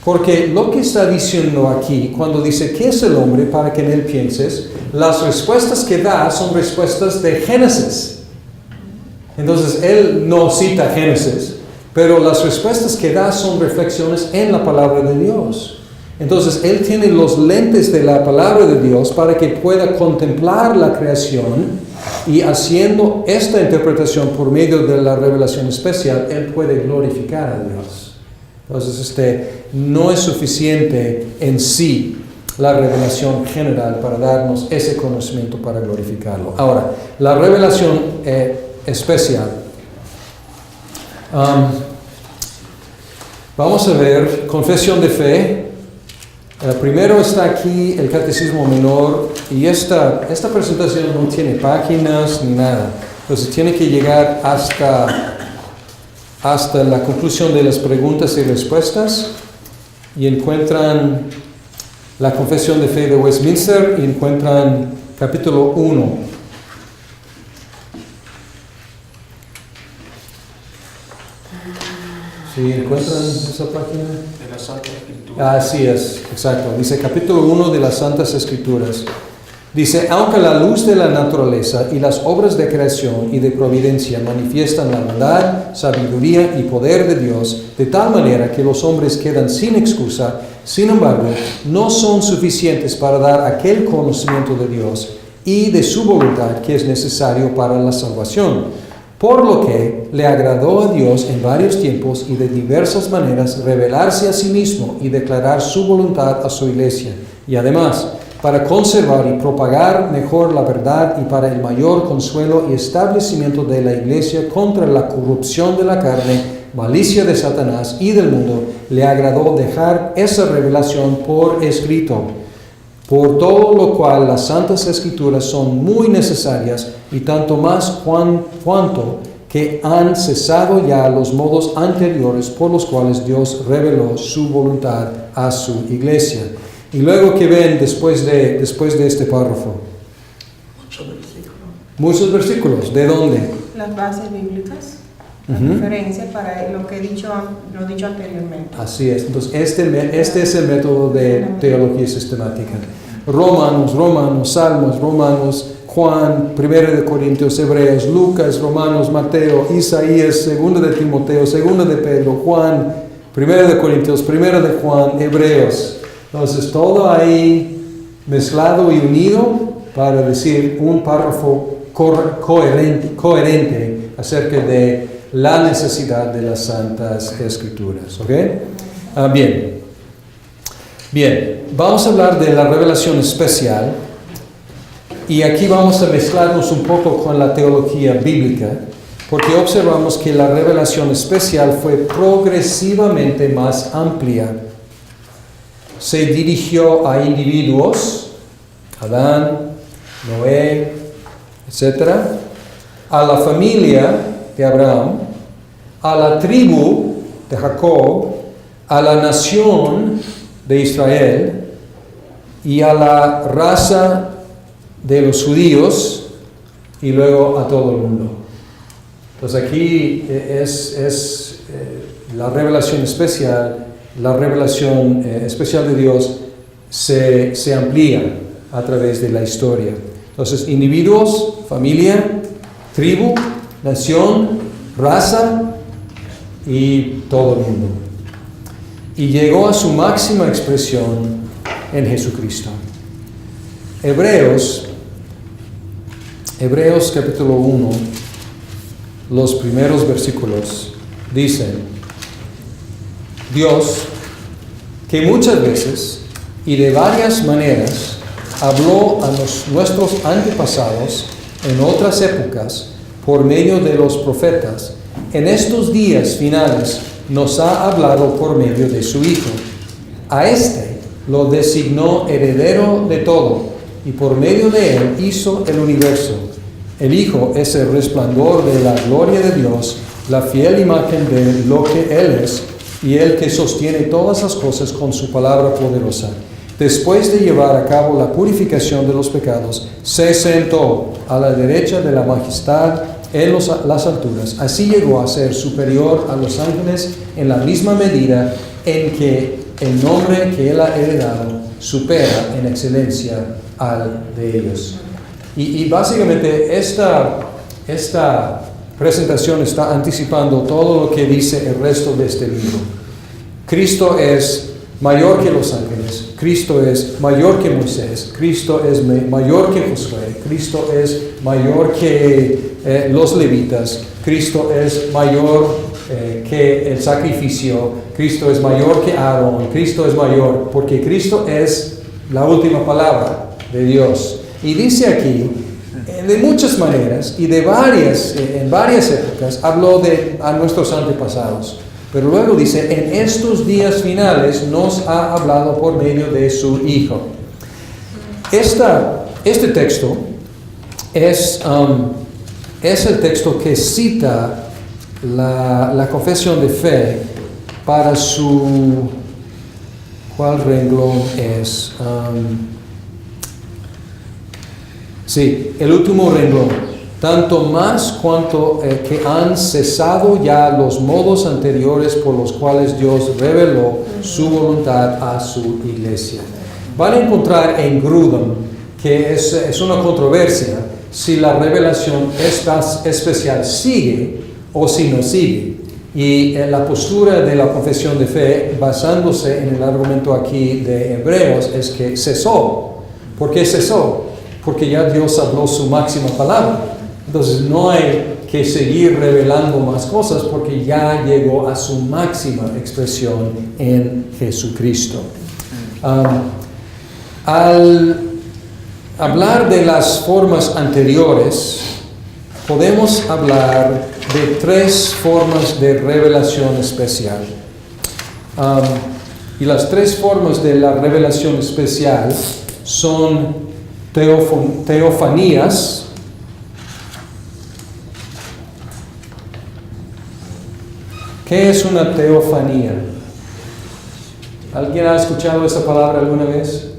Porque lo que está diciendo aquí, cuando dice ¿qué es el hombre para que en él pienses? Las respuestas que da son respuestas de Génesis. Entonces él no cita Génesis, pero las respuestas que da son reflexiones en la palabra de Dios. Entonces él tiene los lentes de la palabra de Dios para que pueda contemplar la creación, y haciendo esta interpretación por medio de la revelación especial, él puede glorificar a Dios. Entonces no es suficiente en sí la revelación general para darnos ese conocimiento para glorificarlo. Ahora, la revelación especial. Vamos a ver, confesión de fe. Primero está aquí el Catecismo Menor, y esta presentación no tiene páginas ni nada. Entonces tiene que llegar hasta la conclusión de las preguntas y respuestas, y encuentran la Confesión de Fe de Westminster y encuentran capítulo 1. ¿Sí encuentran esa página? De la Santa Escritura. Así es, exacto. Dice capítulo 1 de las Santas Escrituras. Dice, aunque la luz de la naturaleza y las obras de creación y de providencia manifiestan la bondad, sabiduría y poder de Dios, de tal manera que los hombres quedan sin excusa, sin embargo, no son suficientes para dar aquel conocimiento de Dios y de su voluntad que es necesario para la salvación. Por lo que le agradó a Dios en varios tiempos y de diversas maneras revelarse a sí mismo y declarar su voluntad a su iglesia. Y además, para conservar y propagar mejor la verdad y para el mayor consuelo y establecimiento de la iglesia contra la corrupción de la carne, malicia de Satanás y del mundo, le agradó dejar esa revelación por escrito. Por todo lo cual las Santas Escrituras son muy necesarias, y tanto más cuanto que han cesado ya los modos anteriores por los cuales Dios reveló su voluntad a su iglesia. Y luego, ¿qué ven después de este párrafo? Muchos versículos. ¿De dónde? Las bases bíblicas, la referencia para lo dicho anteriormente. Así es. Entonces, este es el método de teología sistemática. Romanos, Salmos, Romanos, Juan, 1 de Corintios, Hebreos, Lucas, Romanos, Mateo, Isaías, 2 de Timoteo, 2 de Pedro, Juan, 1 de Corintios, 1 de Juan, Hebreos. Entonces, todo ahí mezclado y unido para decir un párrafo coherente acerca de la necesidad de las Santas Escrituras. ¿Ok? Bien, vamos a hablar de la revelación especial, y aquí vamos a mezclarnos un poco con la teología bíblica, porque observamos que la revelación especial fue progresivamente más amplia. Se dirigió a individuos, Adán, Noé, etc., a la familia de Abraham, a la tribu de Jacob, a la nación de Israel y a la raza de los judíos, y luego a todo el mundo. Entonces aquí es la revelación especial. La revelación especial de Dios se amplía a través de la historia. Entonces, individuos, familia, tribu, nación, raza y todo el mundo. Y llegó a su máxima expresión en Jesucristo. Hebreos capítulo 1, los primeros versículos dicen: Dios, que muchas veces y de varias maneras habló a nuestros antepasados en otras épocas por medio de los profetas, en estos días finales nos ha hablado por medio de su Hijo. A este lo designó heredero de todo, y por medio de él hizo el universo. El Hijo es el resplandor de la gloria de Dios, la fiel imagen de lo que Él es, y el que sostiene todas las cosas con su palabra poderosa. después de llevar a cabo la purificación de los pecados, se sentó a la derecha de la majestad en las alturas. Así llegó a ser superior a los ángeles en la misma medida en que el nombre que Él ha heredado supera en excelencia al de ellos. Y básicamente esta presentación está anticipando todo lo que dice el resto de este libro. Cristo es mayor que los ángeles, Cristo es mayor que Moisés, Cristo es mayor que Josué, Cristo es mayor que los levitas, Cristo es mayor que el sacrificio, Cristo es mayor que Aarón, Cristo es mayor, porque Cristo es la última palabra de Dios. Y dice aquí, de muchas maneras y en varias épocas, habló a nuestros antepasados. Pero luego dice, en estos días finales nos ha hablado por medio de su Hijo. Este texto es el texto que cita la confesión de fe para su... ¿Cuál renglón es? Sí, el último renglón. Tanto más cuanto que han cesado ya los modos anteriores por los cuales Dios reveló su voluntad a su iglesia. Van a encontrar en Grudem que es una controversia si la revelación especial sigue o si no sigue. Y la postura de la confesión de fe, basándose en el argumento aquí de Hebreos, es que cesó. ¿Por qué cesó? Porque ya Dios habló su máxima palabra. Entonces no hay que seguir revelando más cosas porque ya llegó a su máxima expresión en Jesucristo. Al hablar de las formas anteriores, podemos hablar de 3 formas de revelación especial. Y las 3 formas de la revelación especial son teofanías. ¿Qué es una teofanía? ¿Alguien ha escuchado esa palabra alguna vez?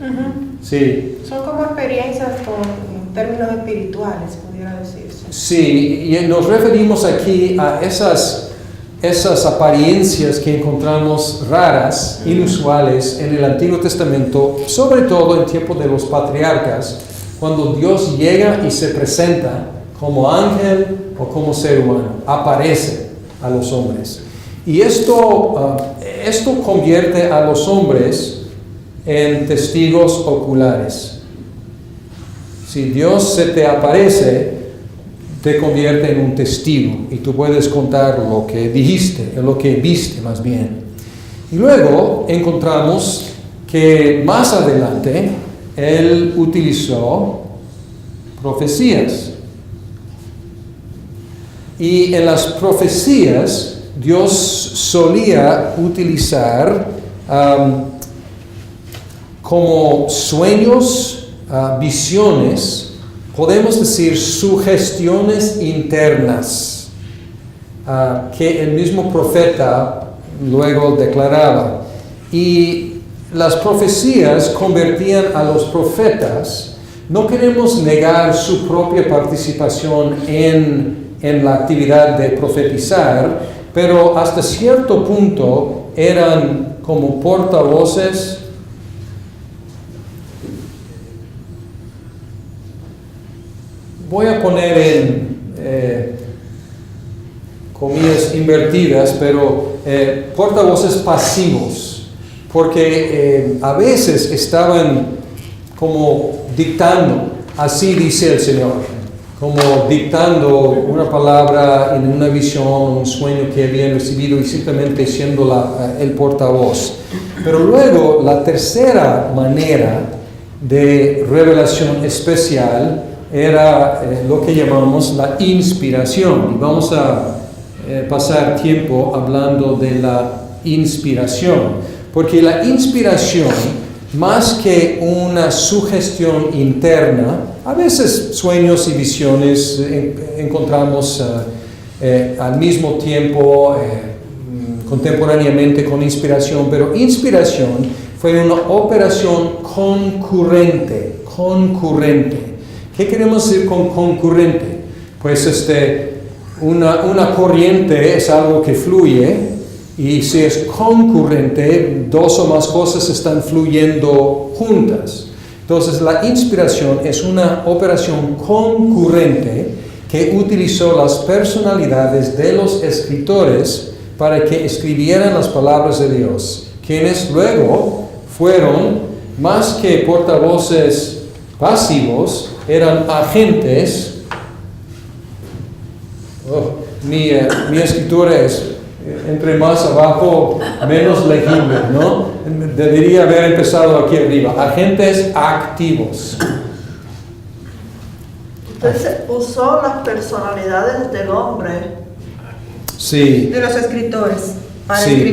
Sí. Son como experiencias con términos espirituales, pudiera decirse. Sí, y nos referimos aquí a esas apariencias que encontramos raras, inusuales en el Antiguo Testamento, sobre todo en tiempo de los patriarcas, cuando Dios llega y se presenta como ángel o como ser humano, aparece a los hombres. Y esto convierte a los hombres en testigos oculares. Si Dios se te aparece, te convierte en un testigo y tú puedes contar lo que dijiste, lo que viste más bien. Y luego encontramos que más adelante Él utilizó profecías. Y en las profecías Dios solía utilizar como sueños, visiones, podemos decir sugestiones internas que el mismo profeta luego declaraba. Y las profecías convertían a los profetas. No queremos negar su propia participación en la actividad de profetizar, pero hasta cierto punto eran como portavoces voy a poner en comillas invertidas, pero portavoces pasivos, porque a veces estaban como dictando, así dice el Señor, como dictando una palabra en una visión, un sueño que habían recibido y simplemente siendo el portavoz. Pero luego la tercera manera de revelación especial era lo que llamamos la inspiración. Y vamos a pasar tiempo hablando de la inspiración, porque la inspiración, más que una sugestión interna, a veces sueños y visiones encontramos al mismo tiempo, contemporáneamente con inspiración, pero inspiración fue una operación concurrente. ¿Qué queremos decir con concurrente? Pues una corriente es algo que fluye, y si es concurrente, dos o más cosas están fluyendo juntas. Entonces la inspiración es una operación concurrente que utilizó las personalidades de los escritores para que escribieran las palabras de Dios, quienes luego fueron, más que portavoces pasivos, eran agentes. Mi escritura es entre más abajo, menos legible, ¿no? Debería haber empezado aquí arriba. Agentes activos. Entonces usó las personalidades del hombre. Sí. De los escritores.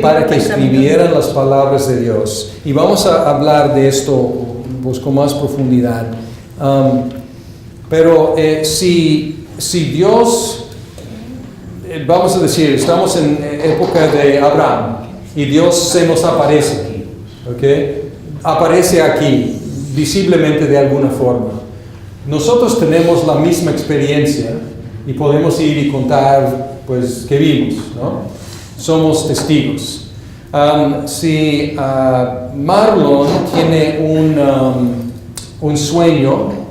Para que escribieran las palabras de Dios. Y vamos a hablar de esto pues, con más profundidad. Pero si Dios, vamos a decir, estamos en época de Abraham y Dios se nos aparece aquí, ¿ok? Aparece aquí, visiblemente de alguna forma. Nosotros tenemos la misma experiencia y podemos ir y contar, pues, que vimos, ¿no? Somos testigos. Si Marlon tiene un sueño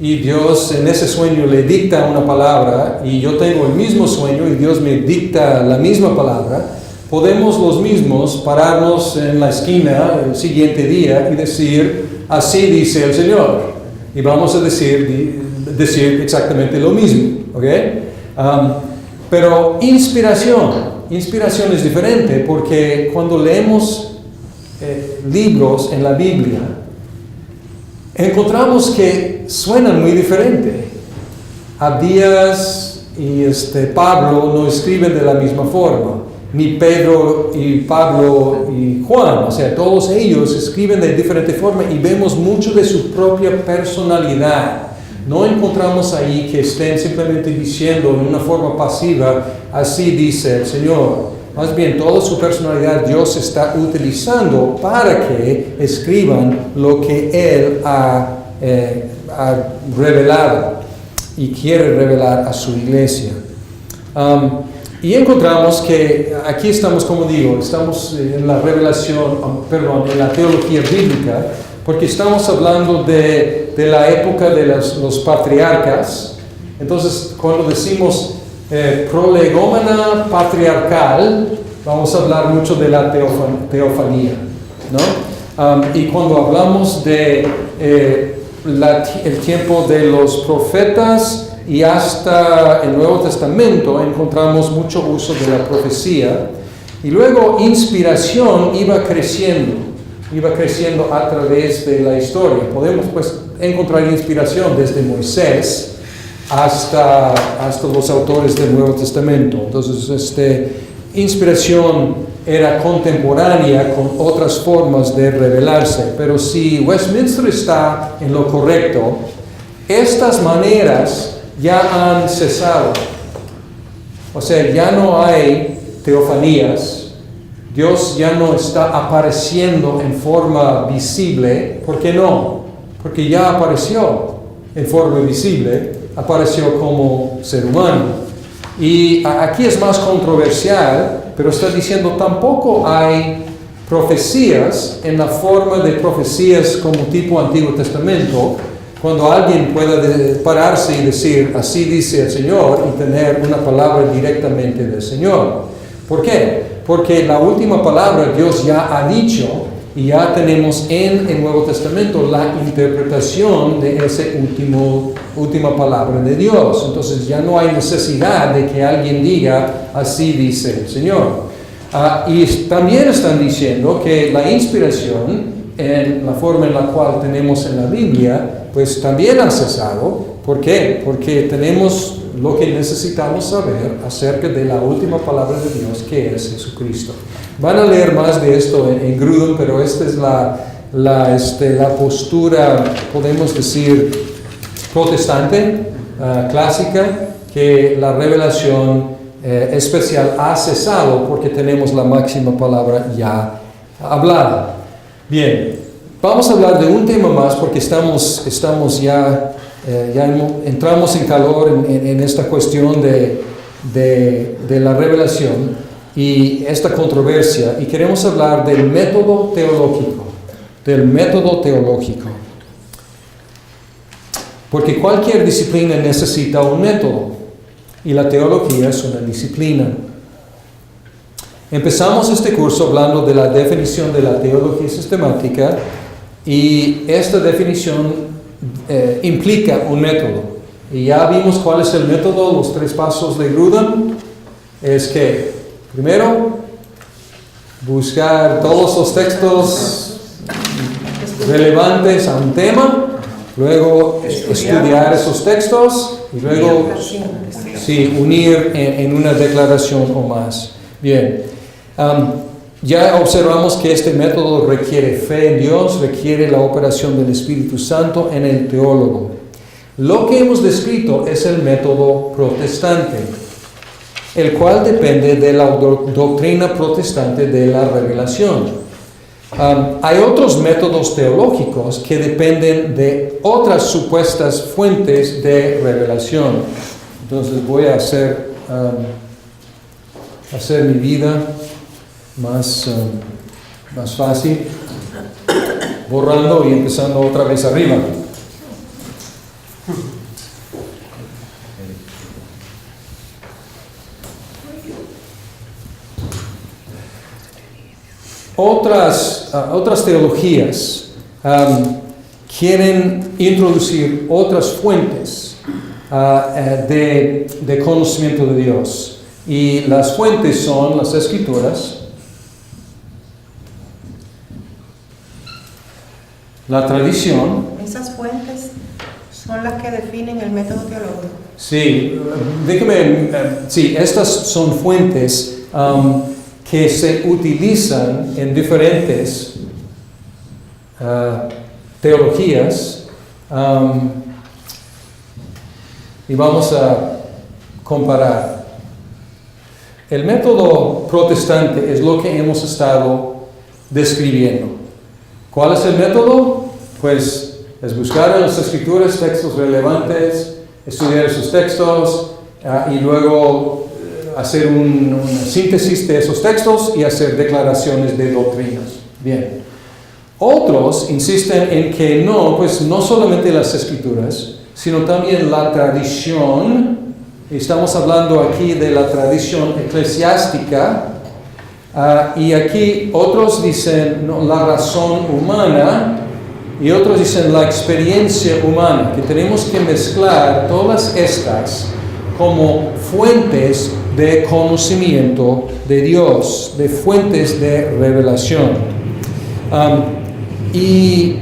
y Dios en ese sueño le dicta una palabra y yo tengo el mismo sueño y Dios me dicta la misma palabra, podemos los mismos pararnos en la esquina el siguiente día y decir, así dice el Señor. Y vamos a decir exactamente lo mismo, ¿ok? Pero inspiración es diferente, porque cuando leemos libros en la Biblia, encontramos que suenan muy diferente. Abdías y Pablo no escriben de la misma forma, ni Pedro y Pablo y Juan, o sea, todos ellos escriben de diferente forma y vemos mucho de su propia personalidad. No encontramos ahí que estén simplemente diciendo en una forma pasiva, así dice el Señor. Más bien, toda su personalidad Dios está utilizando para que escriban lo que Él ha revelado y quiere revelar a su iglesia. Y encontramos que aquí estamos, como digo, estamos en la en la teología bíblica, porque estamos hablando de la época de los patriarcas. Entonces, cuando decimos prolegómena patriarcal, vamos a hablar mucho de la teofanía, ¿no? Y cuando hablamos de el tiempo de los profetas y hasta el Nuevo Testamento, encontramos mucho uso de la profecía. Y luego inspiración iba creciendo a través de la historia. Podemos pues encontrar inspiración desde Moisés hasta los autores del Nuevo Testamento. Entonces, inspiración era contemporánea con otras formas de revelarse. Pero si Westminster está en lo correcto, estas maneras ya han cesado. O sea, ya no hay teofanías. Dios ya no está apareciendo en forma visible. ¿Por qué no? Porque ya apareció en forma visible, apareció como ser humano. Y aquí es más controversial, pero está diciendo tampoco hay profecías en la forma de profecías como tipo Antiguo Testamento, cuando alguien pueda pararse y decir, así dice el Señor, y tener una palabra directamente del Señor. ¿Por qué? Porque la última palabra Dios ya ha dicho, y ya tenemos en el Nuevo Testamento la interpretación de esa última palabra de Dios. Entonces ya no hay necesidad de que alguien diga, así dice el Señor. Y también están diciendo que la inspiración, en la forma en la cual tenemos en la Biblia, pues también ha cesado. ¿Por qué? Porque tenemos lo que necesitamos saber acerca de la última palabra de Dios, que es Jesucristo. Van a leer más de esto en Grudem, pero esta es la postura, podemos decir, protestante, clásica, que la revelación especial ha cesado porque tenemos la máxima palabra ya hablada. Bien, vamos a hablar de un tema más porque estamos ya entramos en calor en esta cuestión de la revelación y esta controversia, y queremos hablar del método teológico, porque cualquier disciplina necesita un método y la teología es una disciplina. Empezamos este curso hablando de la definición de la teología sistemática, y esta definición implica un método. Y ya vimos cuál es el método, los 3 pasos de Grudem. Es que, primero, buscar todos los textos relevantes a un tema, luego estudiar esos textos y luego unir en una declaración o más. Bien. Ya observamos que este método requiere fe en Dios, requiere la operación del Espíritu Santo en el teólogo. Lo que hemos descrito es el método protestante, el cual depende de la doctrina protestante de la revelación. Hay otros métodos teológicos que dependen de otras supuestas fuentes de revelación. Entonces voy a hacer mi vida más fácil, borrando y empezando otra vez arriba. Otras teologías quieren introducir otras fuentes de conocimiento de Dios, y las fuentes son las Escrituras, la tradición. Esas fuentes son las que definen el método teológico. Sí, estas son fuentes que se utilizan en diferentes teologías, y vamos a comparar. El método protestante es lo que hemos estado describiendo. ¿Cuál es el método? Pues es buscar en las Escrituras textos relevantes, estudiar esos textos y luego hacer una síntesis de esos textos y hacer declaraciones de doctrinas. Bien. Otros insisten en que no solamente las Escrituras, sino también la tradición. Estamos hablando aquí de la tradición eclesiástica. Y aquí otros dicen la razón humana, y otros dicen la experiencia humana, que tenemos que mezclar todas estas como fuentes de conocimiento de Dios, de fuentes de revelación. Y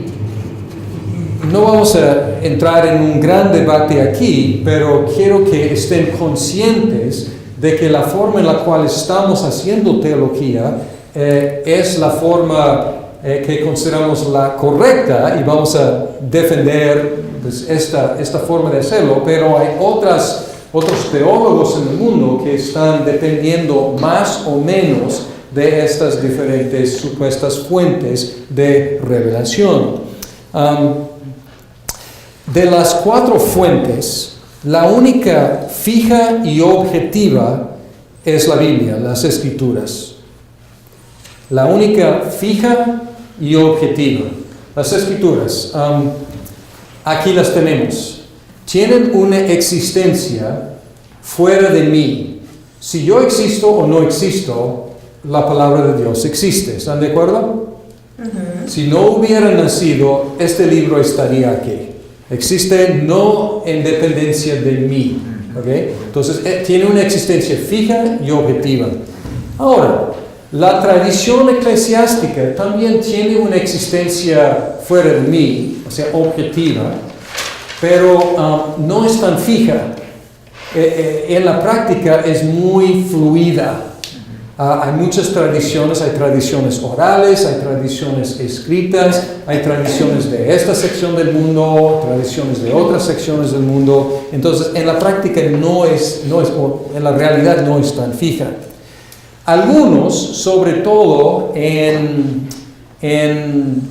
no vamos a entrar en un gran debate aquí, pero quiero que estén conscientes de que la forma en la cual estamos haciendo teología es la forma que consideramos la correcta, y vamos a defender esta forma de hacerlo, pero hay otros teólogos en el mundo que están dependiendo más o menos de estas diferentes supuestas fuentes de revelación. De las 4 fuentes, la única fija y objetiva es la Biblia, las Escrituras. La única fija y objetiva. Las Escrituras, aquí las tenemos. Tienen una existencia fuera de mí. Si yo existo o no existo, la palabra de Dios existe. ¿Están de acuerdo? Uh-huh. Si no hubiera nacido, este libro estaría aquí. Existe no en dependencia de mí. ¿Okay? Entonces, tiene una existencia fija y objetiva. Ahora, la tradición eclesiástica también tiene una existencia fuera de mí, o sea, objetiva, pero no es tan fija. En la práctica es muy fluida. Hay muchas tradiciones, hay tradiciones orales, hay tradiciones escritas, hay tradiciones de esta sección del mundo, tradiciones de otras secciones del mundo. Entonces, en la práctica en la realidad no es tan fija. Algunos, sobre todo en en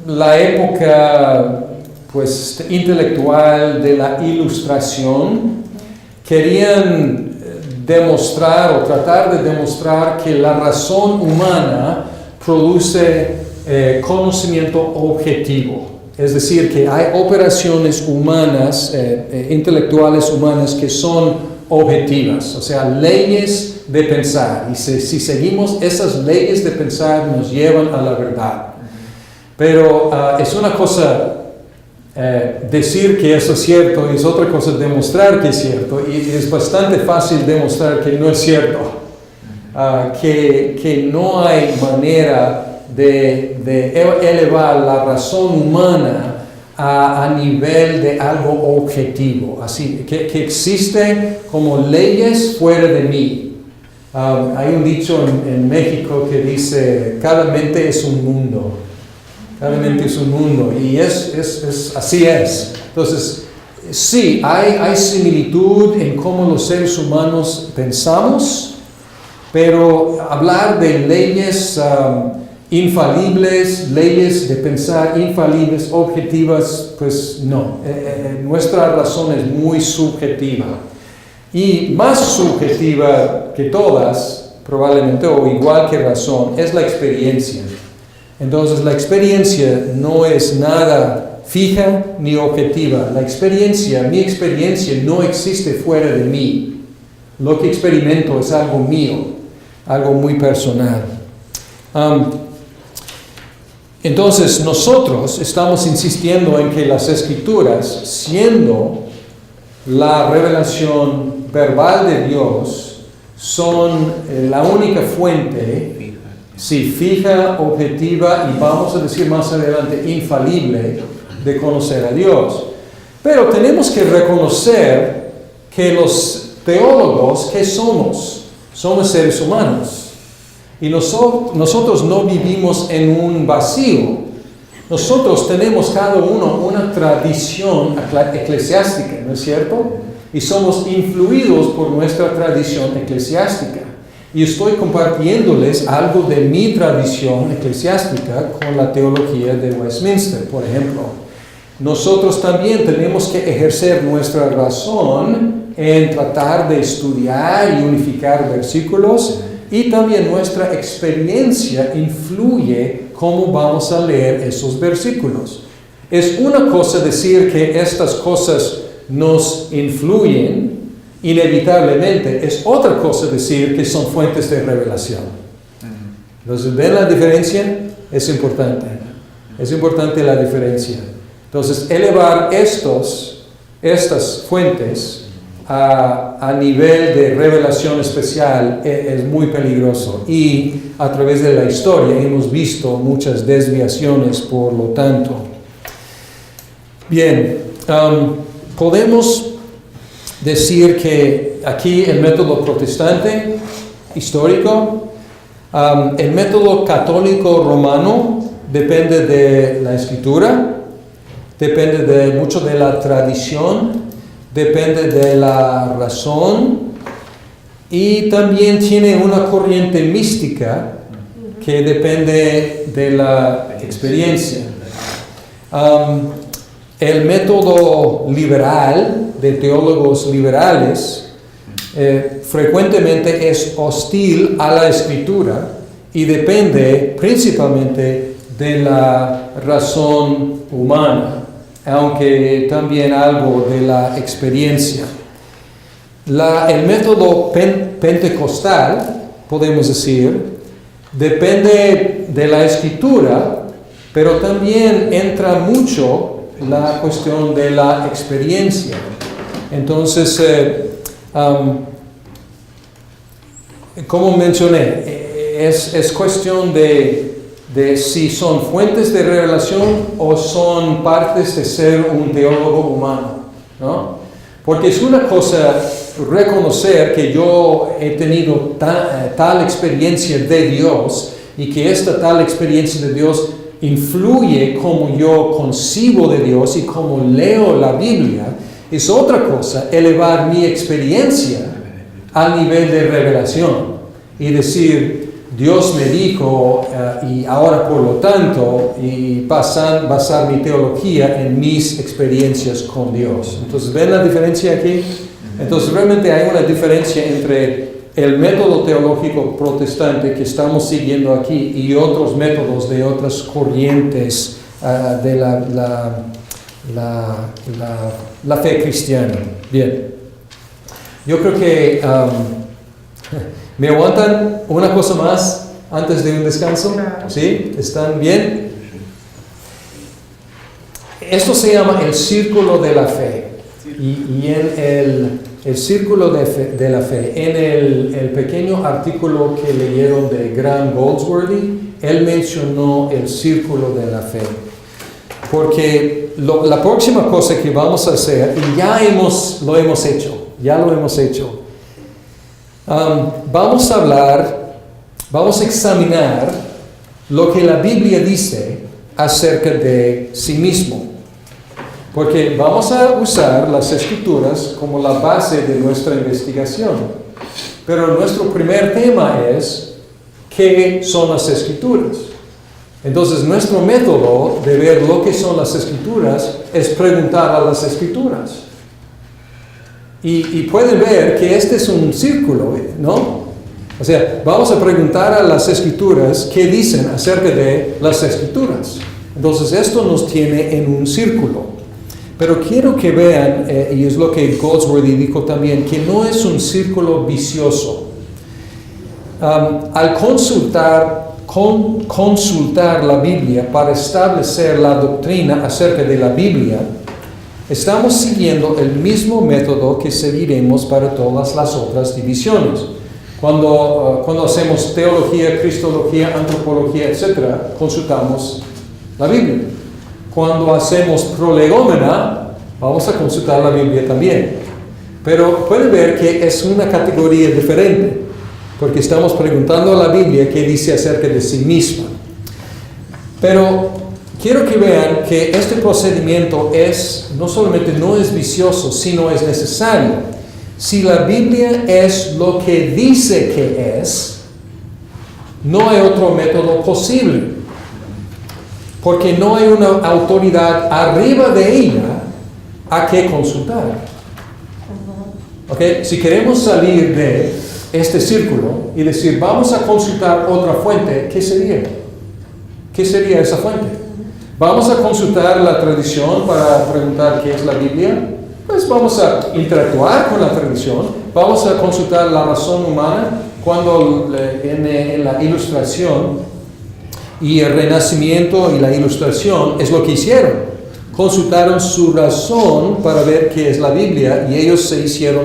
la época pues, intelectual de la Ilustración, querían demostrar o tratar de demostrar que la razón humana produce conocimiento objetivo. Es decir, que hay operaciones humanas, intelectuales humanas, que son objetivas, o sea, leyes de pensar. Y si seguimos esas leyes de pensar, nos llevan a la verdad. Pero es una cosa decir que eso es cierto, y es otra cosa demostrar que es cierto, y es bastante fácil demostrar que no es cierto, que no hay manera de elevar la razón humana a nivel de algo objetivo, así que existen como leyes fuera de mí. Hay un dicho en México que dice, cada mente es un mundo. Cada mente es un mundo, y así es. Entonces, sí, hay similitud en cómo los seres humanos pensamos, pero hablar de leyes infalibles, leyes de pensar infalibles, objetivas, pues no. Nuestra razón es muy subjetiva, y más subjetiva que todas, probablemente, o igual que razón, es la experiencia. Entonces la experiencia no es nada fija ni objetiva. Mi experiencia no existe fuera de mí. Lo que experimento es algo mío, algo muy personal. Entonces nosotros estamos insistiendo en que las Escrituras, siendo la revelación verbal de Dios, son la única fuente, sí, fija, objetiva, y vamos a decir más adelante, infalible, de conocer a Dios. Pero tenemos que reconocer que los teólogos, ¿qué somos? Somos seres humanos. Y nosotros no vivimos en un vacío. Nosotros tenemos cada uno una tradición eclesiástica, ¿no es cierto? Y somos influidos por nuestra tradición eclesiástica. Y estoy compartiéndoles algo de mi tradición eclesiástica con la teología de Westminster, por ejemplo. Nosotros también tenemos que ejercer nuestra razón en tratar de estudiar y unificar versículos, y también nuestra experiencia influye cómo vamos a leer esos versículos. Es una cosa decir que estas cosas nos influyen inevitablemente, es otra cosa decir que son fuentes de revelación. Entonces, ¿ven la diferencia? Es importante la diferencia. Entonces, elevar estas fuentes a nivel de revelación especial es muy peligroso, y a través de la historia hemos visto muchas desviaciones por lo tanto. Bien, podemos decir que aquí el método protestante histórico, el método católico romano depende de la Escritura, depende mucho de la tradición, depende de la razón, y también tiene una corriente mística que depende de la experiencia. El método liberal, de teólogos liberales, frecuentemente es hostil a la Escritura y depende principalmente de la razón humana, aunque también algo de la experiencia. El método pentecostal, podemos decir, depende de la Escritura, pero también entra mucho la cuestión de la experiencia. Entonces, como mencioné, es cuestión de si son fuentes de revelación o son partes de ser un teólogo humano, ¿no? Porque es una cosa reconocer que yo he tenido tal experiencia de Dios, y que esta tal experiencia de Dios influye como yo concibo de Dios y como leo la Biblia. Es otra cosa elevar mi experiencia al nivel de revelación y decir, Dios me dijo y ahora por lo tanto y basar mi teología en mis experiencias con Dios. Entonces, ¿ven la diferencia aquí? Entonces, realmente hay una diferencia entre el método teológico protestante que estamos siguiendo aquí y otros métodos de otras corrientes de la fe cristiana. Bien. Yo creo que ¿me aguantan una cosa más antes de un descanso? Claro. ¿Sí? ¿Están bien? Esto se llama el círculo de la fe. Y en el círculo de la fe, en el pequeño artículo que leyeron de Graham Goldsworthy, él mencionó el círculo de la fe. Porque la próxima cosa que vamos a hacer, y ya lo hemos hecho, vamos a examinar lo que la Biblia dice acerca de sí mismo. Porque vamos a usar las Escrituras como la base de nuestra investigación. Pero nuestro primer tema es, ¿qué son las Escrituras? Entonces, nuestro método de ver lo que son las Escrituras es preguntar a las Escrituras. Y pueden ver que este es un círculo, ¿no? O sea, vamos a preguntar a las Escrituras qué dicen acerca de las Escrituras. Entonces, esto nos tiene en un círculo. Pero quiero que vean, y es lo que Goldsworthy dijo también, que no es un círculo vicioso. Al consultar la Biblia para establecer la doctrina acerca de la Biblia, estamos siguiendo el mismo método que seguiremos para todas las otras divisiones. Cuando hacemos teología, cristología, antropología, etc., consultamos la Biblia. Cuando hacemos prolegómena, vamos a consultar la Biblia también. Pero pueden ver que es una categoría diferente, porque estamos preguntando a la Biblia qué dice acerca de sí misma. Pero quiero que vean que este procedimiento no solamente no es vicioso, sino es necesario. Si la Biblia es lo que dice que es, no hay otro método posible. Porque no hay una autoridad arriba de ella a que consultar. ¿Okay? Si queremos salir de este círculo y decir, vamos a consultar otra fuente, ¿qué sería? ¿Qué sería esa fuente? ¿Vamos a consultar la tradición para preguntar qué es la Biblia? Pues vamos a interactuar con la tradición. Vamos a consultar la razón humana cuando en la Ilustración y el Renacimiento y la Ilustración es lo que hicieron. Consultaron su razón para ver qué es la Biblia y ellos se hicieron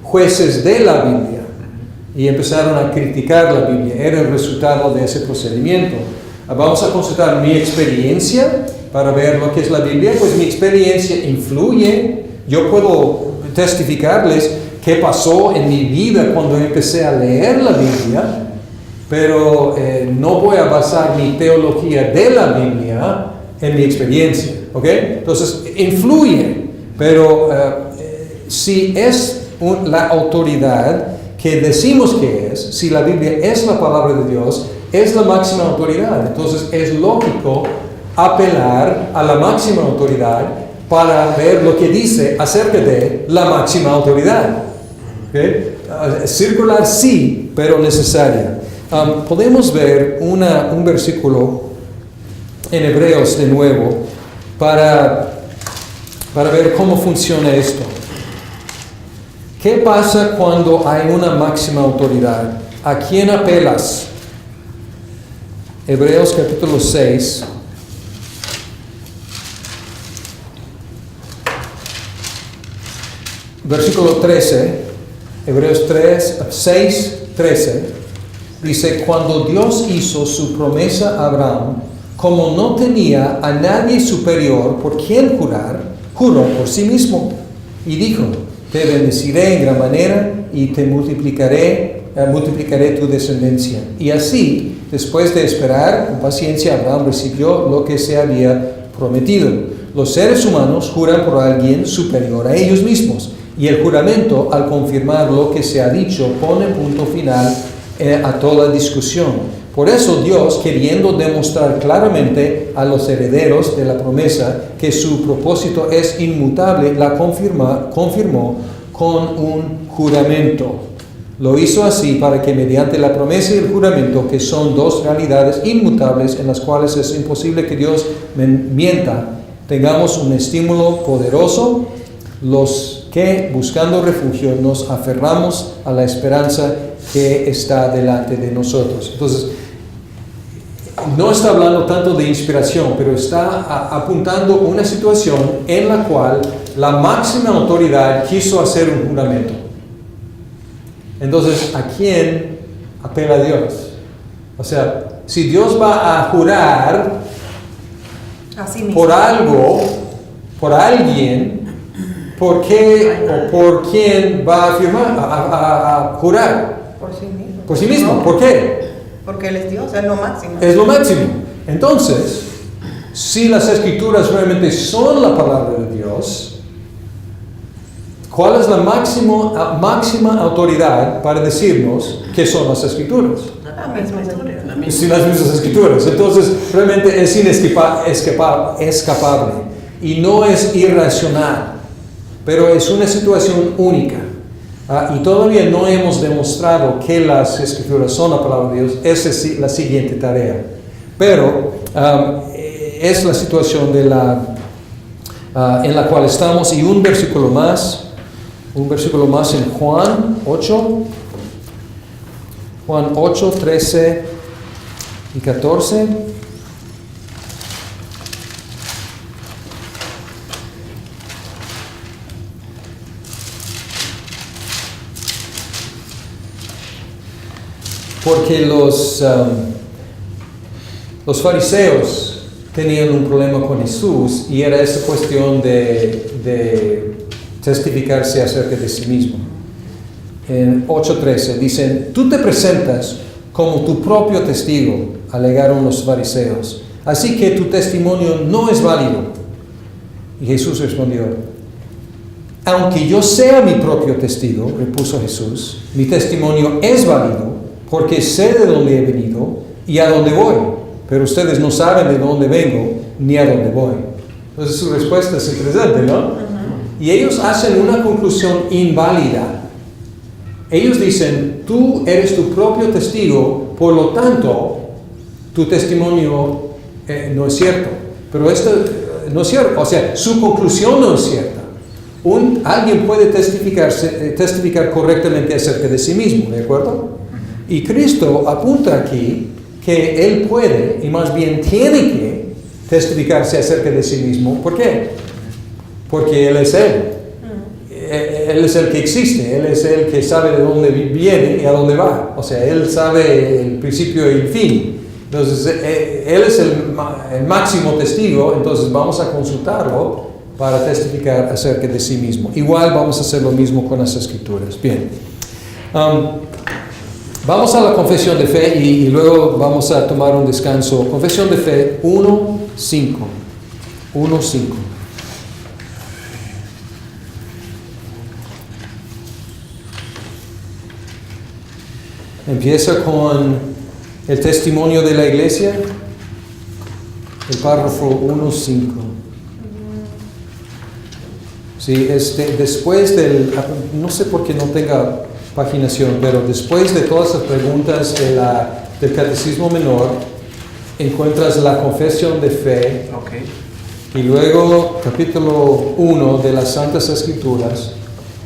jueces de la Biblia y empezaron a criticar la Biblia. Era el resultado de ese procedimiento. Vamos a consultar mi experiencia para ver lo que es la Biblia. Pues mi experiencia influye. Yo puedo testificarles qué pasó en mi vida cuando empecé a leer la Biblia. Pero no voy a basar mi teología de la Biblia en mi experiencia, ¿ok? Entonces, influye, pero si es la autoridad que decimos que es, si la Biblia es la palabra de Dios, es la máxima autoridad. Entonces, es lógico apelar a la máxima autoridad para ver lo que dice acerca de la máxima autoridad, ¿ok? Circular sí, pero necesaria. Podemos ver un versículo en Hebreos de nuevo para ver cómo funciona esto. ¿Qué pasa cuando hay una máxima autoridad? ¿A quién apelas? Hebreos capítulo 6. Versículo 13. Hebreos 6, 13. Dice, cuando Dios hizo su promesa a Abraham, como no tenía a nadie superior por quien jurar, juró por sí mismo y dijo, te bendeciré en gran manera y te multiplicaré tu descendencia. Y así, después de esperar con paciencia, Abraham recibió lo que se había prometido. Los seres humanos juran por alguien superior a ellos mismos, y el juramento, al confirmar lo que se ha dicho, pone punto final a toda discusión. Por eso Dios, queriendo demostrar claramente a los herederos de la promesa que su propósito es inmutable, la confirmó con un juramento. Lo hizo así para que mediante la promesa y el juramento, que son dos realidades inmutables en las cuales es imposible que Dios mienta, tengamos un estímulo poderoso, los que buscando refugio nos aferramos a la esperanza que está delante de nosotros. Entonces, no está hablando tanto de inspiración, pero está apuntando una situación en la cual la máxima autoridad quiso hacer un juramento. Entonces, ¿a quién apela Dios? O sea, si Dios va a jurar Así mismo. por algo, por alguien, ¿por qué o por quién va a afirmar, a jurar? Por sí mismo. Por sí mismo. No, ¿Por qué? porque Él es Dios, es lo máximo. Es lo máximo. Entonces, si las Escrituras realmente son la palabra de Dios, ¿cuál es la máxima autoridad para decirnos qué son las Escrituras? La misma escritura. Sí, las mismas Escrituras. Entonces, realmente es escapable y no es irracional, pero es una situación única. Y todavía no hemos demostrado que las Escrituras son la palabra de Dios. Esa es la siguiente tarea. Pero es la situación en la cual estamos. Y un versículo más en Juan 8. Juan 8, 13 y 14. Porque los fariseos tenían un problema con Jesús y era esa cuestión de testificarse acerca de sí mismo. En 8:13 dicen, tú te presentas como tu propio testigo, alegaron los fariseos, así que tu testimonio no es válido. Y Jesús respondió, aunque yo sea mi propio testigo, repuso Jesús, mi testimonio es válido, porque sé de dónde he venido y a dónde voy, pero ustedes no saben de dónde vengo ni a dónde voy. Entonces su respuesta es interesante, ¿no? Y ellos hacen una conclusión inválida. Ellos dicen, tú eres tu propio testigo, por lo tanto, tu testimonio no es cierto. Pero esto no es cierto, o sea, su conclusión no es cierta. Alguien puede testificar correctamente acerca de sí mismo, ¿de acuerdo? Y Cristo apunta aquí que Él puede, y más bien tiene que, testificarse acerca de sí mismo. ¿Por qué? Porque Él es Él. Él es el que existe, Él es el que sabe de dónde viene y a dónde va. O sea, Él sabe el principio y el fin. Entonces, Él es el máximo testigo, entonces vamos a consultarlo para testificar acerca de sí mismo. Igual vamos a hacer lo mismo con las Escrituras. Bien. Vamos a la confesión de fe y luego vamos a tomar un descanso. Confesión de fe 1:5. 1:5. Empieza con el testimonio de la iglesia, el párrafo 1:5. Sí, después no sé por qué no tenga paginación, pero después de todas las preguntas del Catecismo Menor, encuentras la confesión de fe, y luego capítulo 1 de las Santas Escrituras,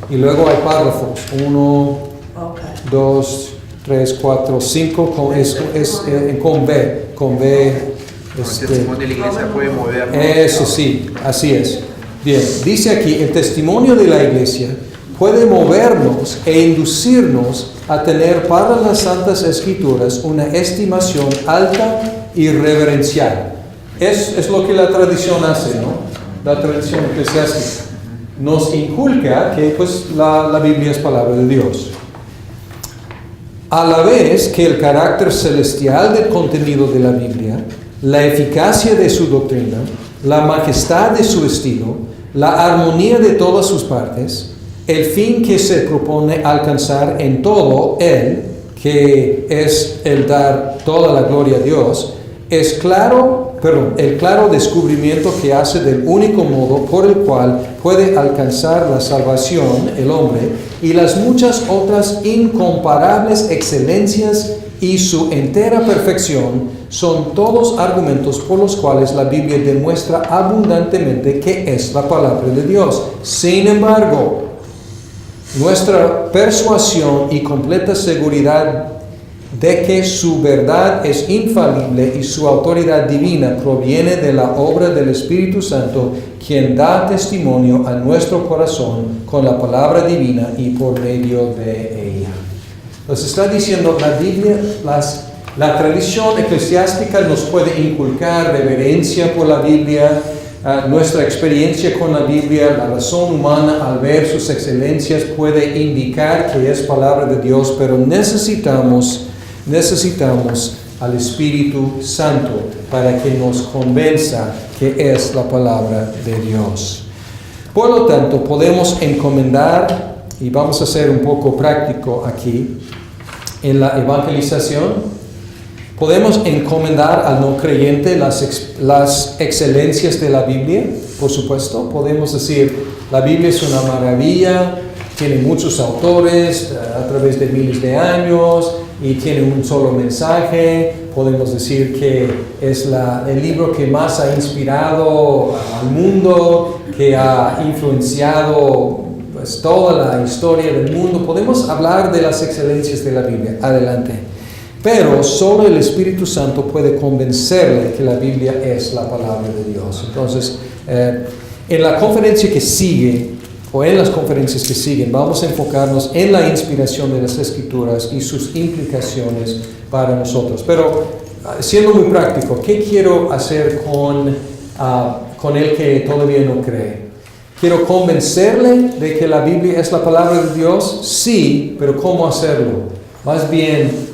y luego hay párrafos 1, 2, 3, 4, 5, con B. El testimonio de la iglesia puede movernos. Eso sí, así es. Bien, dice aquí, el testimonio de la iglesia puede movernos e inducirnos a tener para las Santas Escrituras una estimación alta y reverencial. Es lo que la tradición hace, ¿no? La tradición eclesiástica nos inculca que pues, la Biblia es palabra de Dios. A la vez que el carácter celestial del contenido de la Biblia, la eficacia de su doctrina, la majestad de su estilo, la armonía de todas sus partes, el fin que se propone alcanzar en todo Él, que es el dar toda la gloria a Dios, el claro descubrimiento que hace del único modo por el cual puede alcanzar la salvación el hombre y las muchas otras incomparables excelencias y su entera perfección son todos argumentos por los cuales la Biblia demuestra abundantemente que es la palabra de Dios. Sin embargo, nuestra persuasión y completa seguridad de que su verdad es infalible y su autoridad divina proviene de la obra del Espíritu Santo, quien da testimonio a nuestro corazón con la palabra divina y por medio de ella. Entonces está diciendo la Biblia, la tradición eclesiástica nos puede inculcar reverencia por la Biblia, nuestra experiencia con la Biblia, la razón humana al ver sus excelencias puede indicar que es palabra de Dios, pero necesitamos al Espíritu Santo para que nos convenza que es la palabra de Dios. Por lo tanto, podemos encomendar, y vamos a ser un poco práctico aquí, en la evangelización, podemos encomendar al no creyente las excelencias de la Biblia, por supuesto. Podemos decir, la Biblia es una maravilla, tiene muchos autores a través de miles de años y tiene un solo mensaje. Podemos decir que es el libro que más ha inspirado al mundo, que ha influenciado pues, toda la historia del mundo. Podemos hablar de las excelencias de la Biblia. Adelante. Pero solo el Espíritu Santo puede convencerle que la Biblia es la palabra de Dios. Entonces, en la conferencia que sigue, o en las conferencias que siguen, vamos a enfocarnos en la inspiración de las Escrituras y sus implicaciones para nosotros. Pero, siendo muy práctico, ¿qué quiero hacer con el que todavía no cree? ¿Quiero convencerle de que la Biblia es la palabra de Dios? Sí, pero ¿cómo hacerlo? Más bien,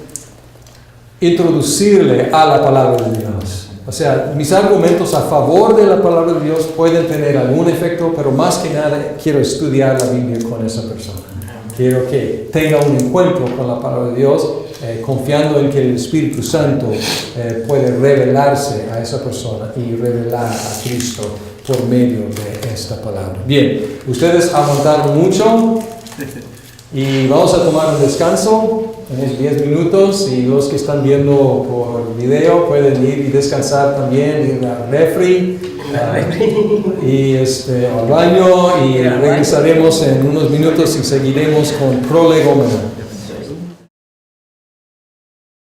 introducirle a la palabra de Dios. O sea, mis argumentos a favor de la palabra de Dios pueden tener algún efecto, pero más que nada quiero estudiar la Biblia con esa persona. Quiero que tenga un encuentro con la palabra de Dios, confiando en que el Espíritu Santo puede revelarse a esa persona y revelar a Cristo por medio de esta palabra. Bien, ustedes aguantaron mucho y vamos a tomar un descanso. Tenés 10 minutos y los que están viendo por video pueden ir y descansar también, ir al refri y al baño y regresaremos en unos minutos y seguiremos con prolegómeno.